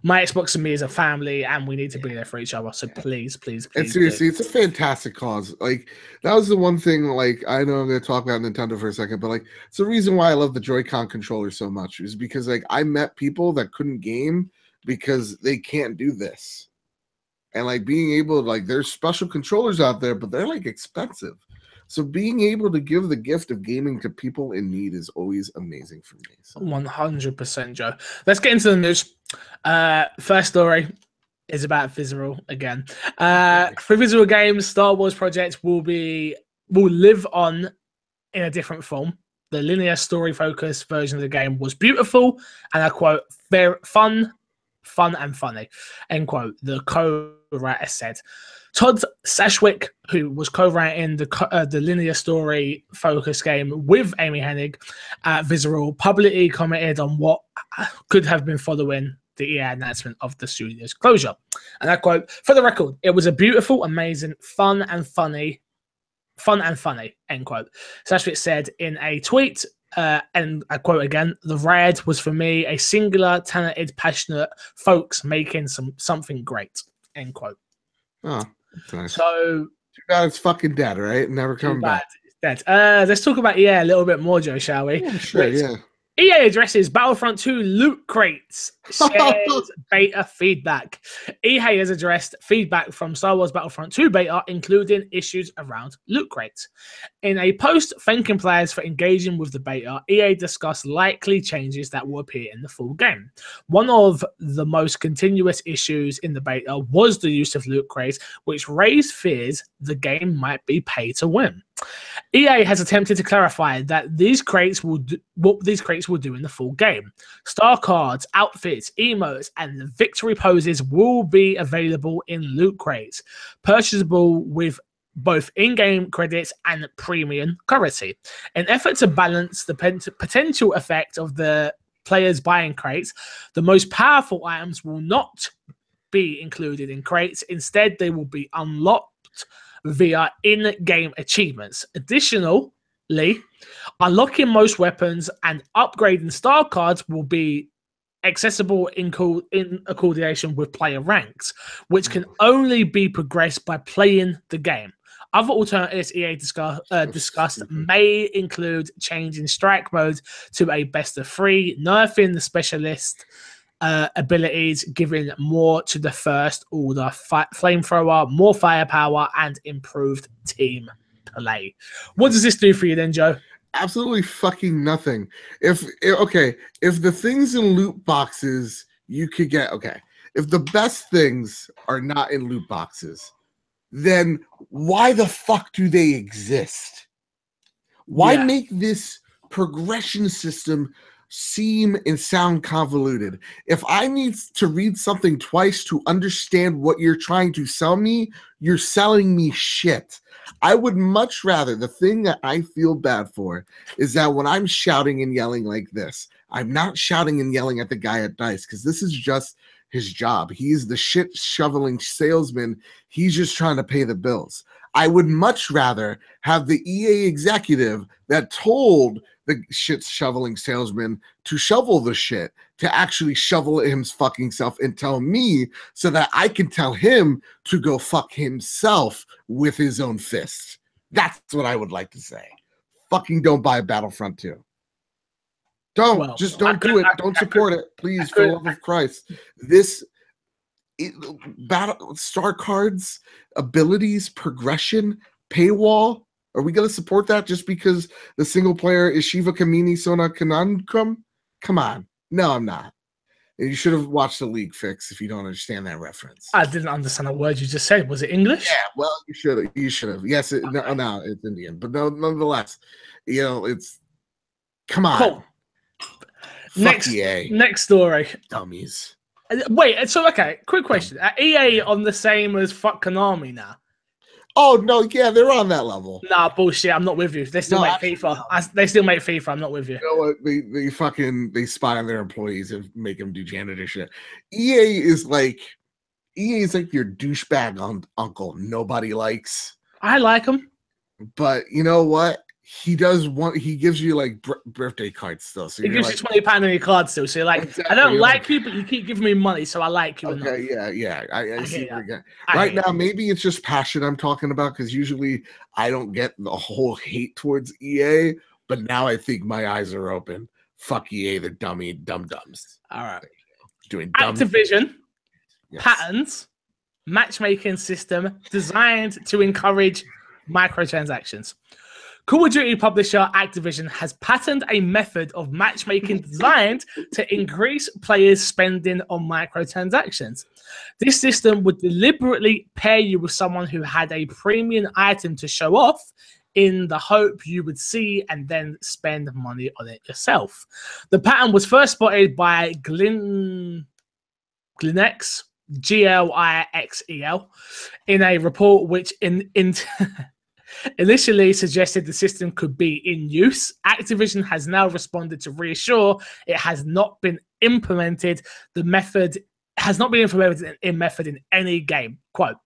My Xbox and Me is a family, and we need to be there for each other. So please, please, please. And seriously, it's a fantastic cause. Like, that was the one thing, like, I know I'm going to talk about Nintendo for a second, but, like, it's the reason why I love the Joy-Con controller so much is because, like, I met people that couldn't game because they can't do this. And, like, being able to, like, there's special controllers out there, but they're, like, expensive. So being able to give the gift of gaming to people in need is always amazing for me. So. 100%, Joe. Let's get into the news. First story is about Visceral again. For Visceral Games, Star Wars project will live on in a different form. The linear story focused version of the game was beautiful, and I quote, very fun and funny, end quote, the co-writer said. Todd Sashwick, who was co-writing the linear story focused game with Amy Hennig at Visceral, publicly commented on what could have been following the EA announcement of the studio's closure. And I quote, for the record, it was a beautiful, amazing, fun and funny, end quote. Sashwick said in a tweet, and I quote again, the ride was for me a singular, talented, passionate folks making something great, end quote. Oh, that's nice. So too bad it's fucking dead, right? Never coming back. It's dead. Let's talk about EA a little bit more, Joe, shall we? Yeah, sure, yeah. EA addresses Battlefront 2 loot crates, shares beta feedback. EA has addressed feedback from Star Wars Battlefront 2 beta, including issues around loot crates. In a post thanking players for engaging with the beta, EA discussed likely changes that will appear in the full game. One of the most continuous issues in the beta was the use of loot crates, which raised fears the game might be pay to win. EA has attempted to clarify that these crates will do in the full game. Star cards, outfits, emotes, and victory poses will be available in loot crates, purchasable with both in-game credits and premium currency. In effort to balance the potential effect of the players buying crates, the most powerful items will not be included in crates. Instead, they will be unlocked via in-game achievements. Additionally, unlocking most weapons and upgrading star cards will be accessible in coordination with player ranks, which can only be progressed by playing the game. Other alternatives EA discussed may include changing strike mode to a best of 3, nerfing the specialist abilities, giving more to the First Order flamethrower, more firepower, and improved team play. What does this do for you then, Joe? Absolutely fucking nothing. If the things in loot boxes you could get, if the best things are not in loot boxes, then why the fuck do they exist? Why make this progression system seem and sound convoluted? If I need to read something twice to understand what you're trying to sell me, you're selling me shit. I would much rather, the thing that I feel bad for is that when I'm shouting and yelling like this, I'm not shouting and yelling at the guy at DICE, because this is just his job. He's the shit shoveling salesman. He's just trying to pay the bills. I would much rather have the EA executive that told the shit shoveling salesman to shovel the shit, to actually shovel it his fucking self and tell me, so that I can tell him to go fuck himself with his own fist. That's what I would like to say. Fucking don't buy Battlefront 2. Don't do it. Don't support it, please, for the love of Christ. Battle star cards, abilities, progression, paywall. Are we gonna support that just because the single player is Shiva Kamini Sona Kanankum? Come on. No, I'm not. And you should have watched the League Fix if you don't understand that reference. I didn't understand a word you just said. Was it English? Yeah, well, you should have. You should have. Yes, Okay. no, it's Indian, but no, nonetheless, it's come on. Cool. Fuck EA. Next story. Dummies. Wait, so quick question. Are EA on the same as fuck Konami now? Oh no, yeah, they're on that level. Nah, bullshit. I'm not with you. They still make FIFA. They still make FIFA. I'm not with you. You know what? They spy on their employees and make them do janitor shit. EA is like your douchebag uncle nobody likes. I like him, but you know what? He gives you like birthday cards still. So he gives you £20 on your card still. So you're like, exactly. I don't like you, but you keep giving me money, so I like you. Okay, yeah. I see what you're right now. Maybe it's just passion I'm talking about, because usually I don't get the whole hate towards EA, but now I think my eyes are open. Fuck EA, they're dum-dums. All right. Doing dumb Activision patents matchmaking system designed to encourage microtransactions. Call of Duty publisher Activision has patented a method of matchmaking designed to increase players' spending on microtransactions. This system would deliberately pair you with someone who had a premium item to show off in the hope you would see and then spend money on it yourself. The pattern was first spotted by Glixel, Glixel, in a report which initially suggested the system could be in use. Activision has now responded to reassure it has not been implemented. The method has not been implemented in any game. Quote,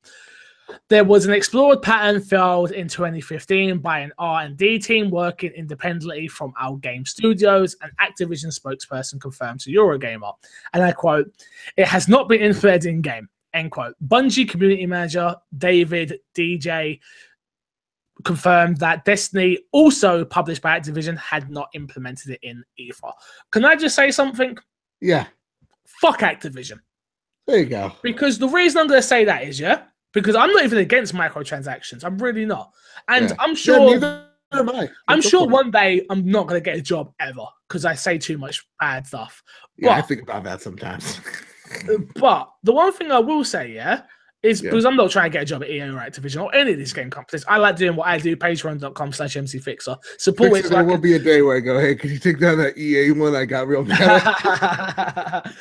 there was an explored pattern filed in 2015 by an R&D team working independently from Our Game Studios, an Activision spokesperson confirmed to Eurogamer. And I quote, it has not been implemented in game, end quote. Bungie community manager David DJ confirmed that Destiny, also published by Activision, had not implemented it in either. Can I just say something? Yeah. Fuck Activision. There you go. Because the reason I'm going to say that is, because I'm not even against microtransactions. I'm really not. And I'm sure... neither am I. I'm sure one day I'm not going to get a job ever because I say too much bad stuff. Yeah, I think about that sometimes. But the one thing I will say, is because I'm not trying to get a job at EA or Activision or any of these game companies. I like doing what I do, patreon.com/mcfixer. Support it. There will be a day where I go, hey, can you take down that EA one? I got real mad.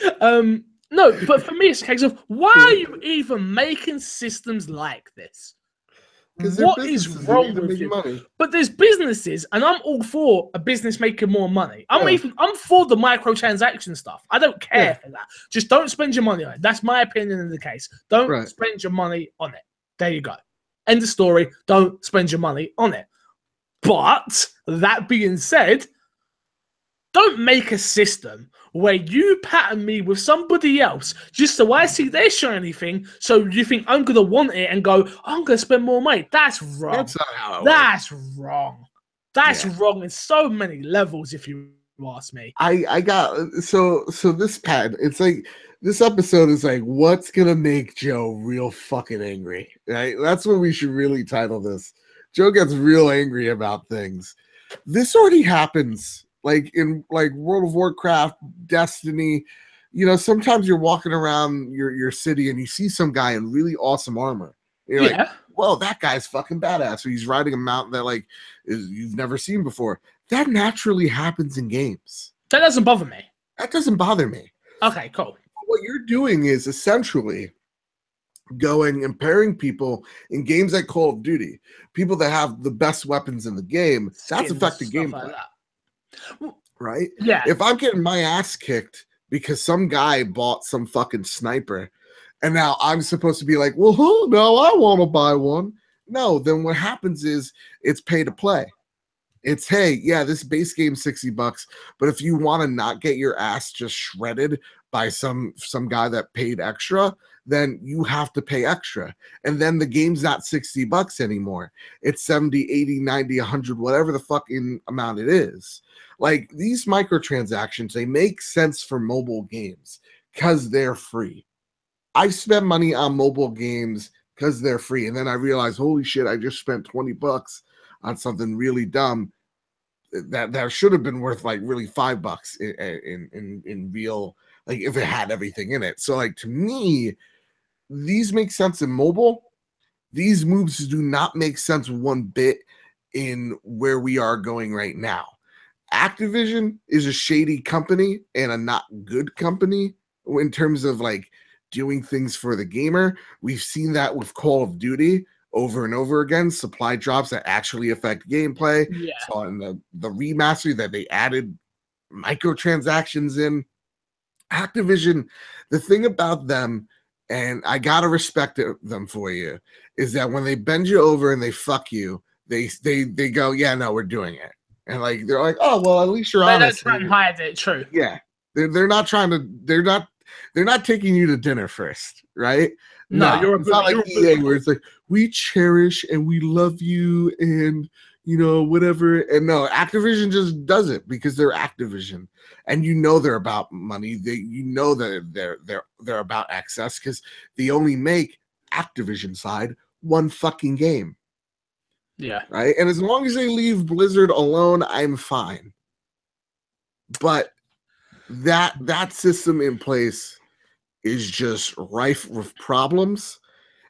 No, but for me, it's a case of, why are you even making systems like this? What is wrong with you? Money. But there's businesses, and I'm all for a business making more money. I'm for the microtransaction stuff. I don't care for that. Just don't spend your money on it. That's my opinion in the case. Don't spend your money on it. There you go. End of story. Don't spend your money on it. But that being said, don't make a system where you pattern me with somebody else just so I see their shiny thing, so you think I'm going to want it and go, I'm going to spend more money. That's wrong. That's not how it That's wrong. That's wrong in so many levels, if you you ask me. I got so this pad. It's like this episode is like, what's gonna make Joe real fucking angry? Right? That's what we should really title this. Joe gets real angry about things. This already happens, like in like World of Warcraft, Destiny. You know, sometimes you're walking around your city and you see some guy in really awesome armor. You're like, well, that guy's fucking badass. Or he's riding a mountain that like you've never seen before. That naturally happens in games. That doesn't bother me. That doesn't bother me. Okay, cool. What you're doing is essentially going and pairing people in games like Call of Duty, people that have the best weapons in the game. That's affecting gameplay. Like right? Yeah. If I'm getting my ass kicked because some guy bought some fucking sniper and now I'm supposed to be like, well, no, I want to buy one. No, then what happens is it's pay to play. It's, hey, yeah, this base game's $60, but if you want to not get your ass just shredded by some guy that paid extra, then you have to pay extra. And then the game's not $60 anymore. It's 70, 80, 90, 100, whatever the fucking amount it is. Like these microtransactions, they make sense for mobile games because they're free. I spend money on mobile games because they're free. And then I realize, holy shit, I just spent $20 on something really dumb that should have been worth like really $5 in real, like if it had everything in it. So like to me, these make sense in mobile. These moves do not make sense one bit in where we are going right now. Activision is a shady company and a not good company in terms of like doing things for the gamer. We've seen that with Call of Duty over and over again, supply drops that actually affect gameplay. Yeah. So in the remaster that they added microtransactions in. Activision, the thing about them, and I gotta respect them for you, is that when they bend you over and they fuck you, they go, yeah, no, we're doing it. And like they're like, oh well, at least you're honest. They don't try and hide it, true. Yeah. They're not trying to, they're not taking you to dinner first, right? No, it's not like EA where it's like, we cherish and we love you and you know, whatever. And no, Activision just does it because they're Activision. And you know they're about money. You know that they're about access because they only make Activision side one fucking game. Yeah. Right? And as long as they leave Blizzard alone, I'm fine. But that system in place is just rife with problems.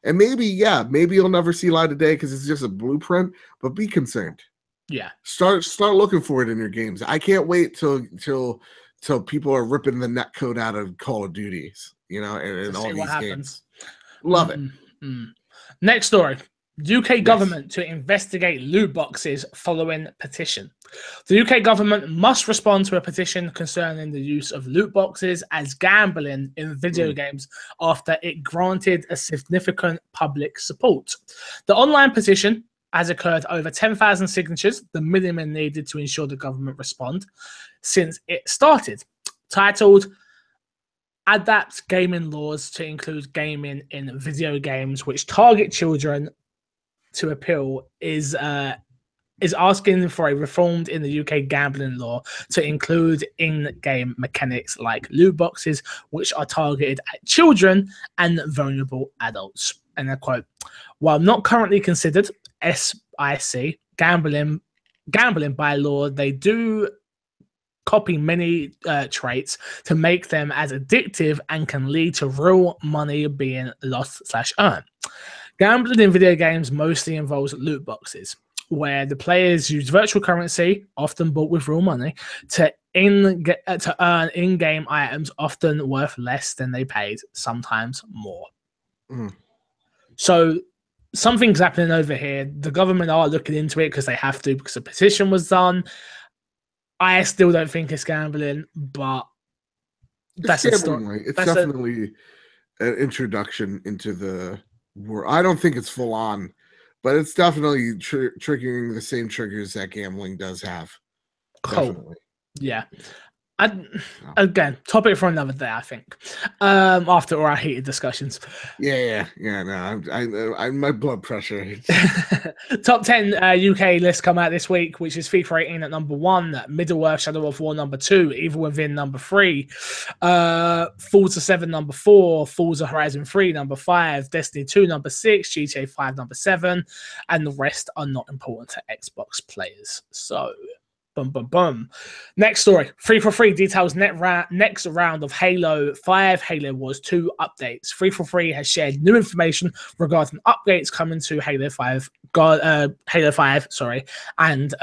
And maybe you'll never see light of day because it's just a blueprint, but be concerned. Yeah. Start looking for it in your games. I can't wait till people are ripping the net code out of Call of Duties, you know, and all these games. Love it. Next story. UK government to investigate loot boxes following petition. The UK government must respond to a petition concerning the use of loot boxes as gambling in video games after it granted a significant public support. The online petition has occurred over 10,000 signatures, the minimum needed to ensure the government respond since it started. Titled Adapt Gaming Laws to Include Gaming in Video Games Which Target Children to Appeal is asking for a reformed in the UK gambling law to include in-game mechanics like loot boxes, which are targeted at children and vulnerable adults. And I quote, while not currently considered SIC gambling by law, they do copy many traits to make them as addictive and can lead to real money being lost/earned. Gambling in video games mostly involves loot boxes, where the players use virtual currency, often bought with real money, to earn in-game items, often worth less than they paid, sometimes more. So something's happening over here. The government are looking into it because they have to, because a petition was done. I still don't think it's gambling, but that's a story. Right? It's definitely an introduction into the world. I don't think it's full on, but it's definitely triggering the same triggers that gambling does have. Cool. Definitely. Yeah. Again, topic for another day, I think. After all our heated discussions. Yeah. No, I'm my blood pressure. Top 10 UK lists come out this week, which is FIFA 18 at number 1, Middle-earth Shadow of War number 2, Evil Within number 3, Forza 7 number 4, Forza Horizon 3 number 5, Destiny 2 number 6, GTA 5 number 7, and the rest are not important to Xbox players. So, boom. Next story. 343 details next round of Halo 5, Halo Wars 2 updates. 343 has shared new information regarding updates coming to Halo 5, and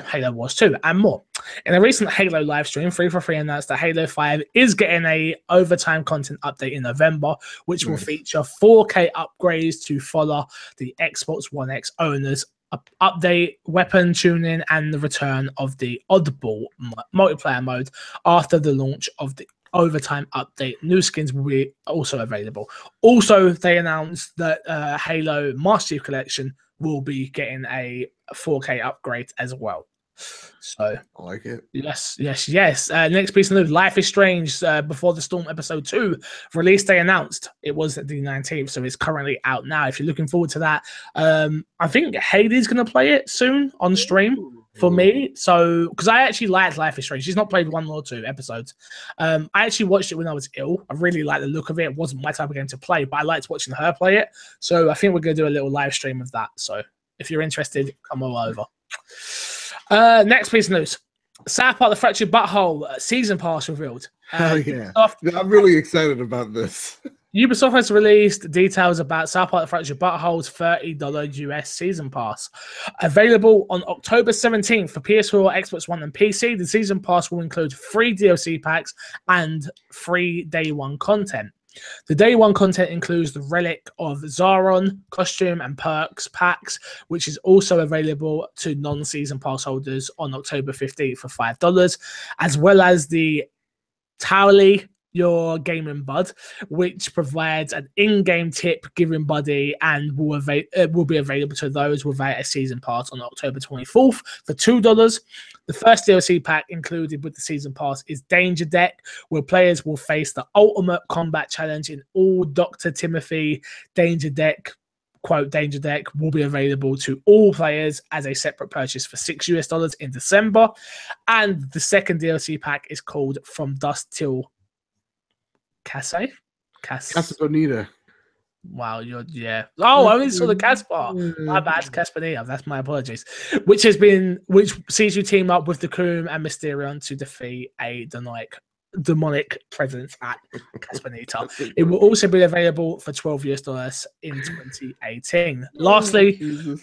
Halo Wars 2 and more. In a recent Halo live stream, 343 announced that Halo 5 is getting a overtime content update in November, which will feature 4K upgrades to follow the Xbox One X owners, update weapon tuning, and the return of the oddball multiplayer mode after the launch of the overtime update. New skins will be also available. Also, they announced that Halo Master Chief Collection will be getting a 4K upgrade as well. So I like it. Yes. Next piece of news: Life is Strange Before the Storm Episode 2 release day announced. It was the 19th, so it's currently out now. If you're looking forward to that, I think Haley's going to play it soon on stream for me. So, because I actually liked Life is Strange. She's not played 1 or 2 episodes. I actually watched it when I was ill. I really liked the look of it. It wasn't my type of game to play, but I liked watching her play it. So I think we're going to do a little live stream of that. So if you're interested, come all over. Next piece of news: South Park: The Fractured Butthole season pass revealed. Hell yeah! I'm really excited about this. Ubisoft has released details about South Park: The Fractured Butthole's $30 US season pass. Available on October 17th for PS4, Xbox One, and PC. The season pass will include 3 DLC packs and 3 day 1 content. The day 1 content includes the Relic of Zaron costume and perks packs, which is also available to non-season pass holders on October 15th for $5, as well as the Towley Your Gaming Bud, which provides an in-game tip giving buddy and will be available to those without a season pass on October 24th for $2. The first DLC pack included with the season pass is Danger Deck, where players will face the ultimate combat challenge in all Dr. Timothy. Danger Deck, quote, Danger Deck will be available to all players as a separate purchase for $6 in December. And the second DLC pack is called From Dusk Till Casa Bonita. Wow, I only saw the Caspar. My bad, Caspanilla. That's my apologies. Which sees you team up with the Coom and Mysterion to defeat a demonic presence at Caspanita. It will also be available for $12 in 2018. Lastly,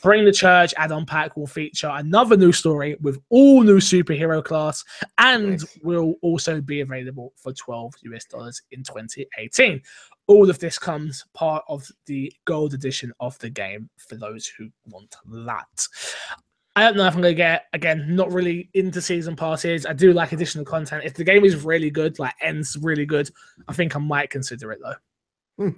Bring the Church add-on pack will feature another new story with all new superhero class and will also be available for $12 in 2018. All of this comes part of the gold edition of the game for those who want that. I don't know if I'm going to get, again, not really into season passes. I do like additional content. If the game is really good, ends really good, I think I might consider it, though.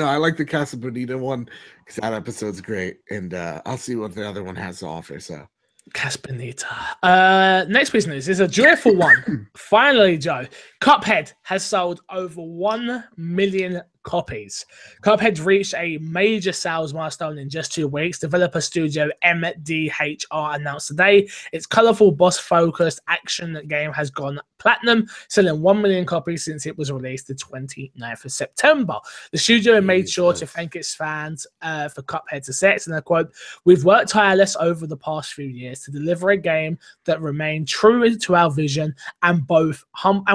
I like the Casa Bonita one because that episode's great. And I'll see what the other one has to offer, so. Caspanita. Next piece of news is a joyful one. Finally, Joe, Cuphead has sold over 1 million copies. Cuphead reached a major sales milestone in just 2 weeks. Developer studio MDHR announced today its colorful, boss-focused action game has gone platinum, selling 1 million copies since it was released the 29th of September. The studio made sure to thank its fans for Cuphead's success, and I quote, "We've worked tireless over the past few years to deliver a game that remained true to our vision, and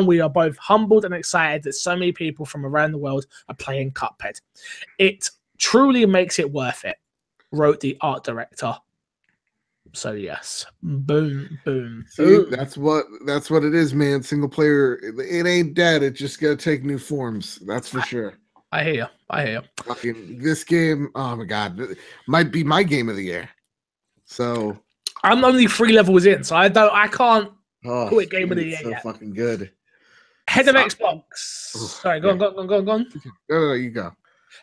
we are both humbled and excited that so many people from around the world are playing Cuphead. It truly makes it worth it," wrote the art director. So yes, boom. See, that's what it is, man. Single player, it ain't dead. It's just gonna take new forms. That's for sure. I hear you. Fucking this game, oh my god, might be my game of the year. So I'm only 3 levels in, so I can't call it game of the year so yet. Fucking good. Head of Xbox. Sorry, go on. No, you go.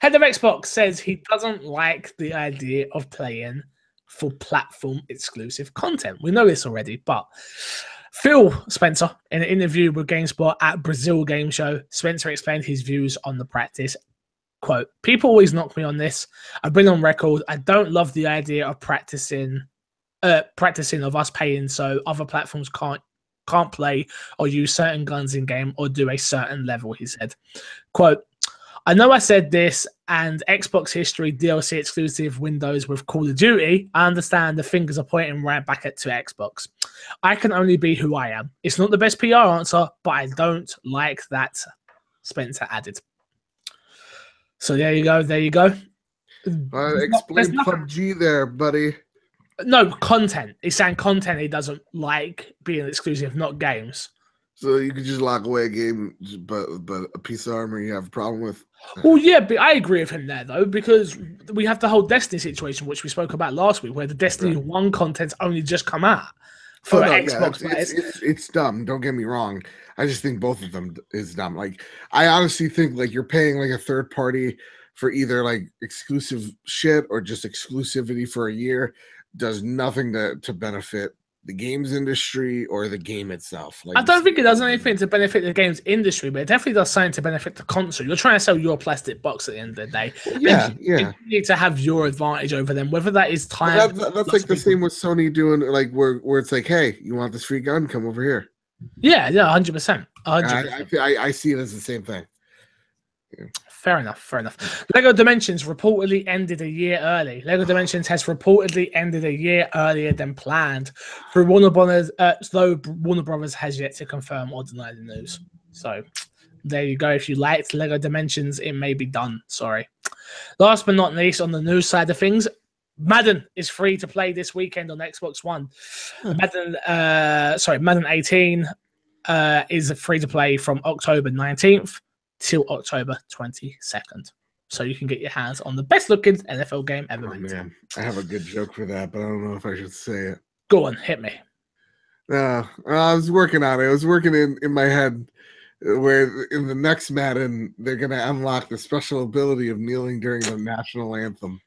Head of Xbox says he doesn't like the idea of playing for platform exclusive content. We know this already, but Phil Spencer, in an interview with GameSpot at Brazil Game Show, Spencer explained his views on the practice. Quote, people always knock me on this. I've been on record. I don't love the idea of practicing of us paying so other platforms can't play or use certain guns in game or do a certain level, he said. Quote, I know I said this and Xbox history DLC exclusive Windows with Call of Duty. I understand the fingers are pointing right back to Xbox. I can only be who I am. It's not the best PR answer, but I don't like that, Spencer added. So there you go. There you go. Explain PUBG there, buddy. No, content. He's saying content he doesn't like being exclusive, not games. So you could just lock away a game, but a piece of armor you have a problem with. Well, yeah, but I agree with him there, though, because we have the whole Destiny situation, which we spoke about last week, where the Destiny 1 content's only just come out for Xbox players. It's dumb. Don't get me wrong. I just think both of them is dumb. Like, I honestly think, like, you're paying, like, a third party for either, like, exclusive shit or just exclusivity for a year does nothing to benefit the games industry or the game itself. Like, I don't think it does anything to benefit the games industry, but it definitely does something to benefit the console. You're trying to sell your plastic box at the end of the day. Yeah. You need to have your advantage over them, whether that is time. That's like the same with Sony doing, like, where it's like, hey, you want this free gun? Come over here. Yeah, 100%. I see it as the same thing. Yeah. Fair enough. LEGO Dimensions reportedly ended a year early. LEGO Dimensions has reportedly ended a year earlier than planned, through Warner Brothers, though Warner Brothers has yet to confirm or deny the news. So there you go. If you liked LEGO Dimensions, it may be done. Sorry. Last but not least, on the news side of things, Madden is free to play this weekend on Xbox One. Madden 18 is free to play from October 19th. Till October 22nd. So you can get your hands on the best looking NFL game ever made. Man, I have a good joke for that, but I don't know if I should say it. Go on, hit me. I was working on it. I was working in my head where in the next Madden, they're going to unlock the special ability of kneeling during the national anthem.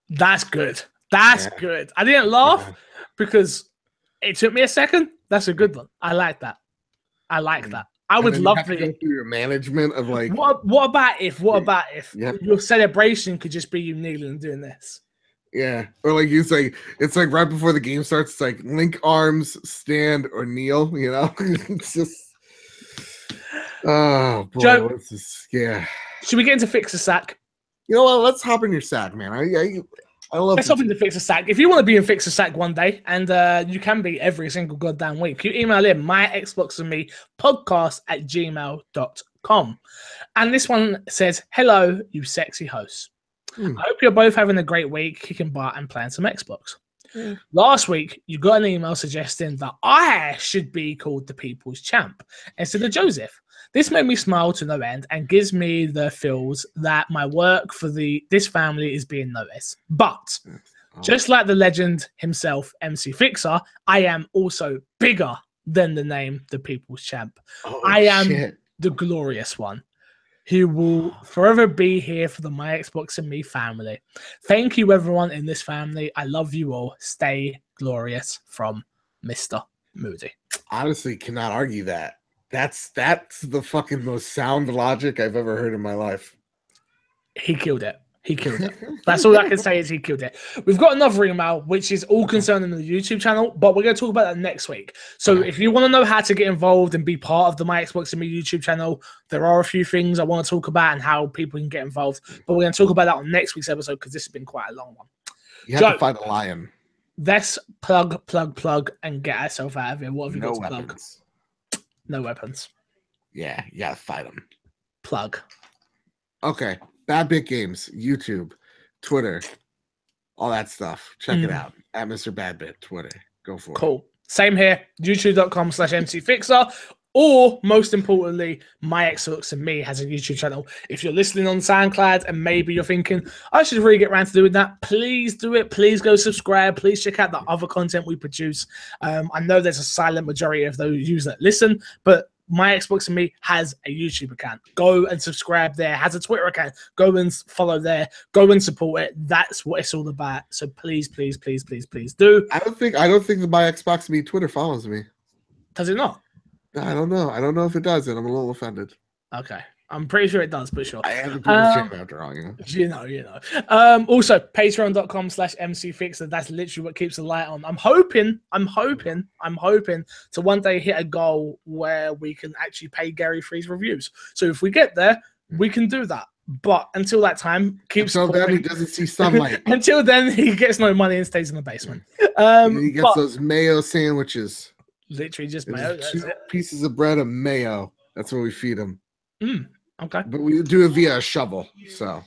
That's good. That's good. I didn't laugh because it took me a second. That's a good one. I like that. that. I would love to go through your management of like. What about if your celebration could just be you kneeling and doing this? Yeah, or like it's like right before the game starts. It's like link arms, stand, or kneel. You know, it's just. Oh boy, Joe, what's this? Yeah. Should we get into Fix a Sack? You know what? Let's hop in your sack, man. I love. Let's hop into Fix a Sack. If you want to be in Fix a Sack one day, and you can be every single goddamn week, you email in myxboxandmepodcast@gmail.com. And this one says, hello, you sexy hosts. I hope you're both having a great week, kicking butt and playing some Xbox. Last week, you got an email suggesting that I should be called the People's Champ instead of Joseph. This made me smile to no end and gives me the feels that my work for this family is being noticed. But just like the legend himself, MC Fixer, I am also bigger than the name the People's Champ. I am the glorious one who will forever be here for the My Xbox and Me family. Thank you, everyone in this family. I love you all. Stay glorious, from Mr. Moody. Honestly, cannot argue that. That's the fucking most sound logic I've ever heard in my life. He killed it. That's all I can say is he killed it. We've got another email, which is all concerning the YouTube channel, but we're going to talk about that next week. So if you want to know how to get involved and be part of the My Xbox and Me YouTube channel, there are a few things I want to talk about and how people can get involved. But we're going to talk about that on next week's episode because this has been quite a long one. You have to find a lion. Let's plug, and get ourselves out of here. What have you got to plug? No weapons. Yeah, you gotta fight them. Plug. Okay. Bad Bit Games, YouTube, Twitter, all that stuff. Check it out. At Mr. Badbit, Twitter. Go for it. Cool. Same here. YouTube.com/MCFixer. Or, most importantly, My Xbox and Me has a YouTube channel. If you're listening on SoundCloud and maybe you're thinking, I should really get around to doing that, please do it. Please go subscribe. Please check out the other content we produce. I know there's a silent majority of those users that listen, but My Xbox and Me has a YouTube account. Go and subscribe there. Has a Twitter account. Go and follow there. Go and support it. That's what it's all about. So please, please, please, please, please do. I don't think that my Xbox Me Twitter follows me. Does it not? I don't know. I don't know if it does, and I'm a little offended. Okay. I'm pretty sure it does, but sure. I have the people's champ after all, you know. Also, patreon.com/MCFixer. That's literally what keeps the light on. I'm hoping to one day hit a goal where we can actually pay Gary for his reviews. So if we get there, we can do that. But until that time, until then he doesn't see sunlight. Until then, he gets no money and stays in the basement. He gets those mayo sandwiches. Literally just mayo. Two pieces of bread and mayo. That's what we feed him. Okay. But we do it via a shovel. So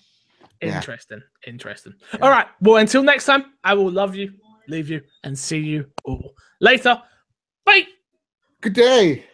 interesting. Yeah. All right. Well, until next time, I will love you, leave you, and see you all later. Bye. Good day.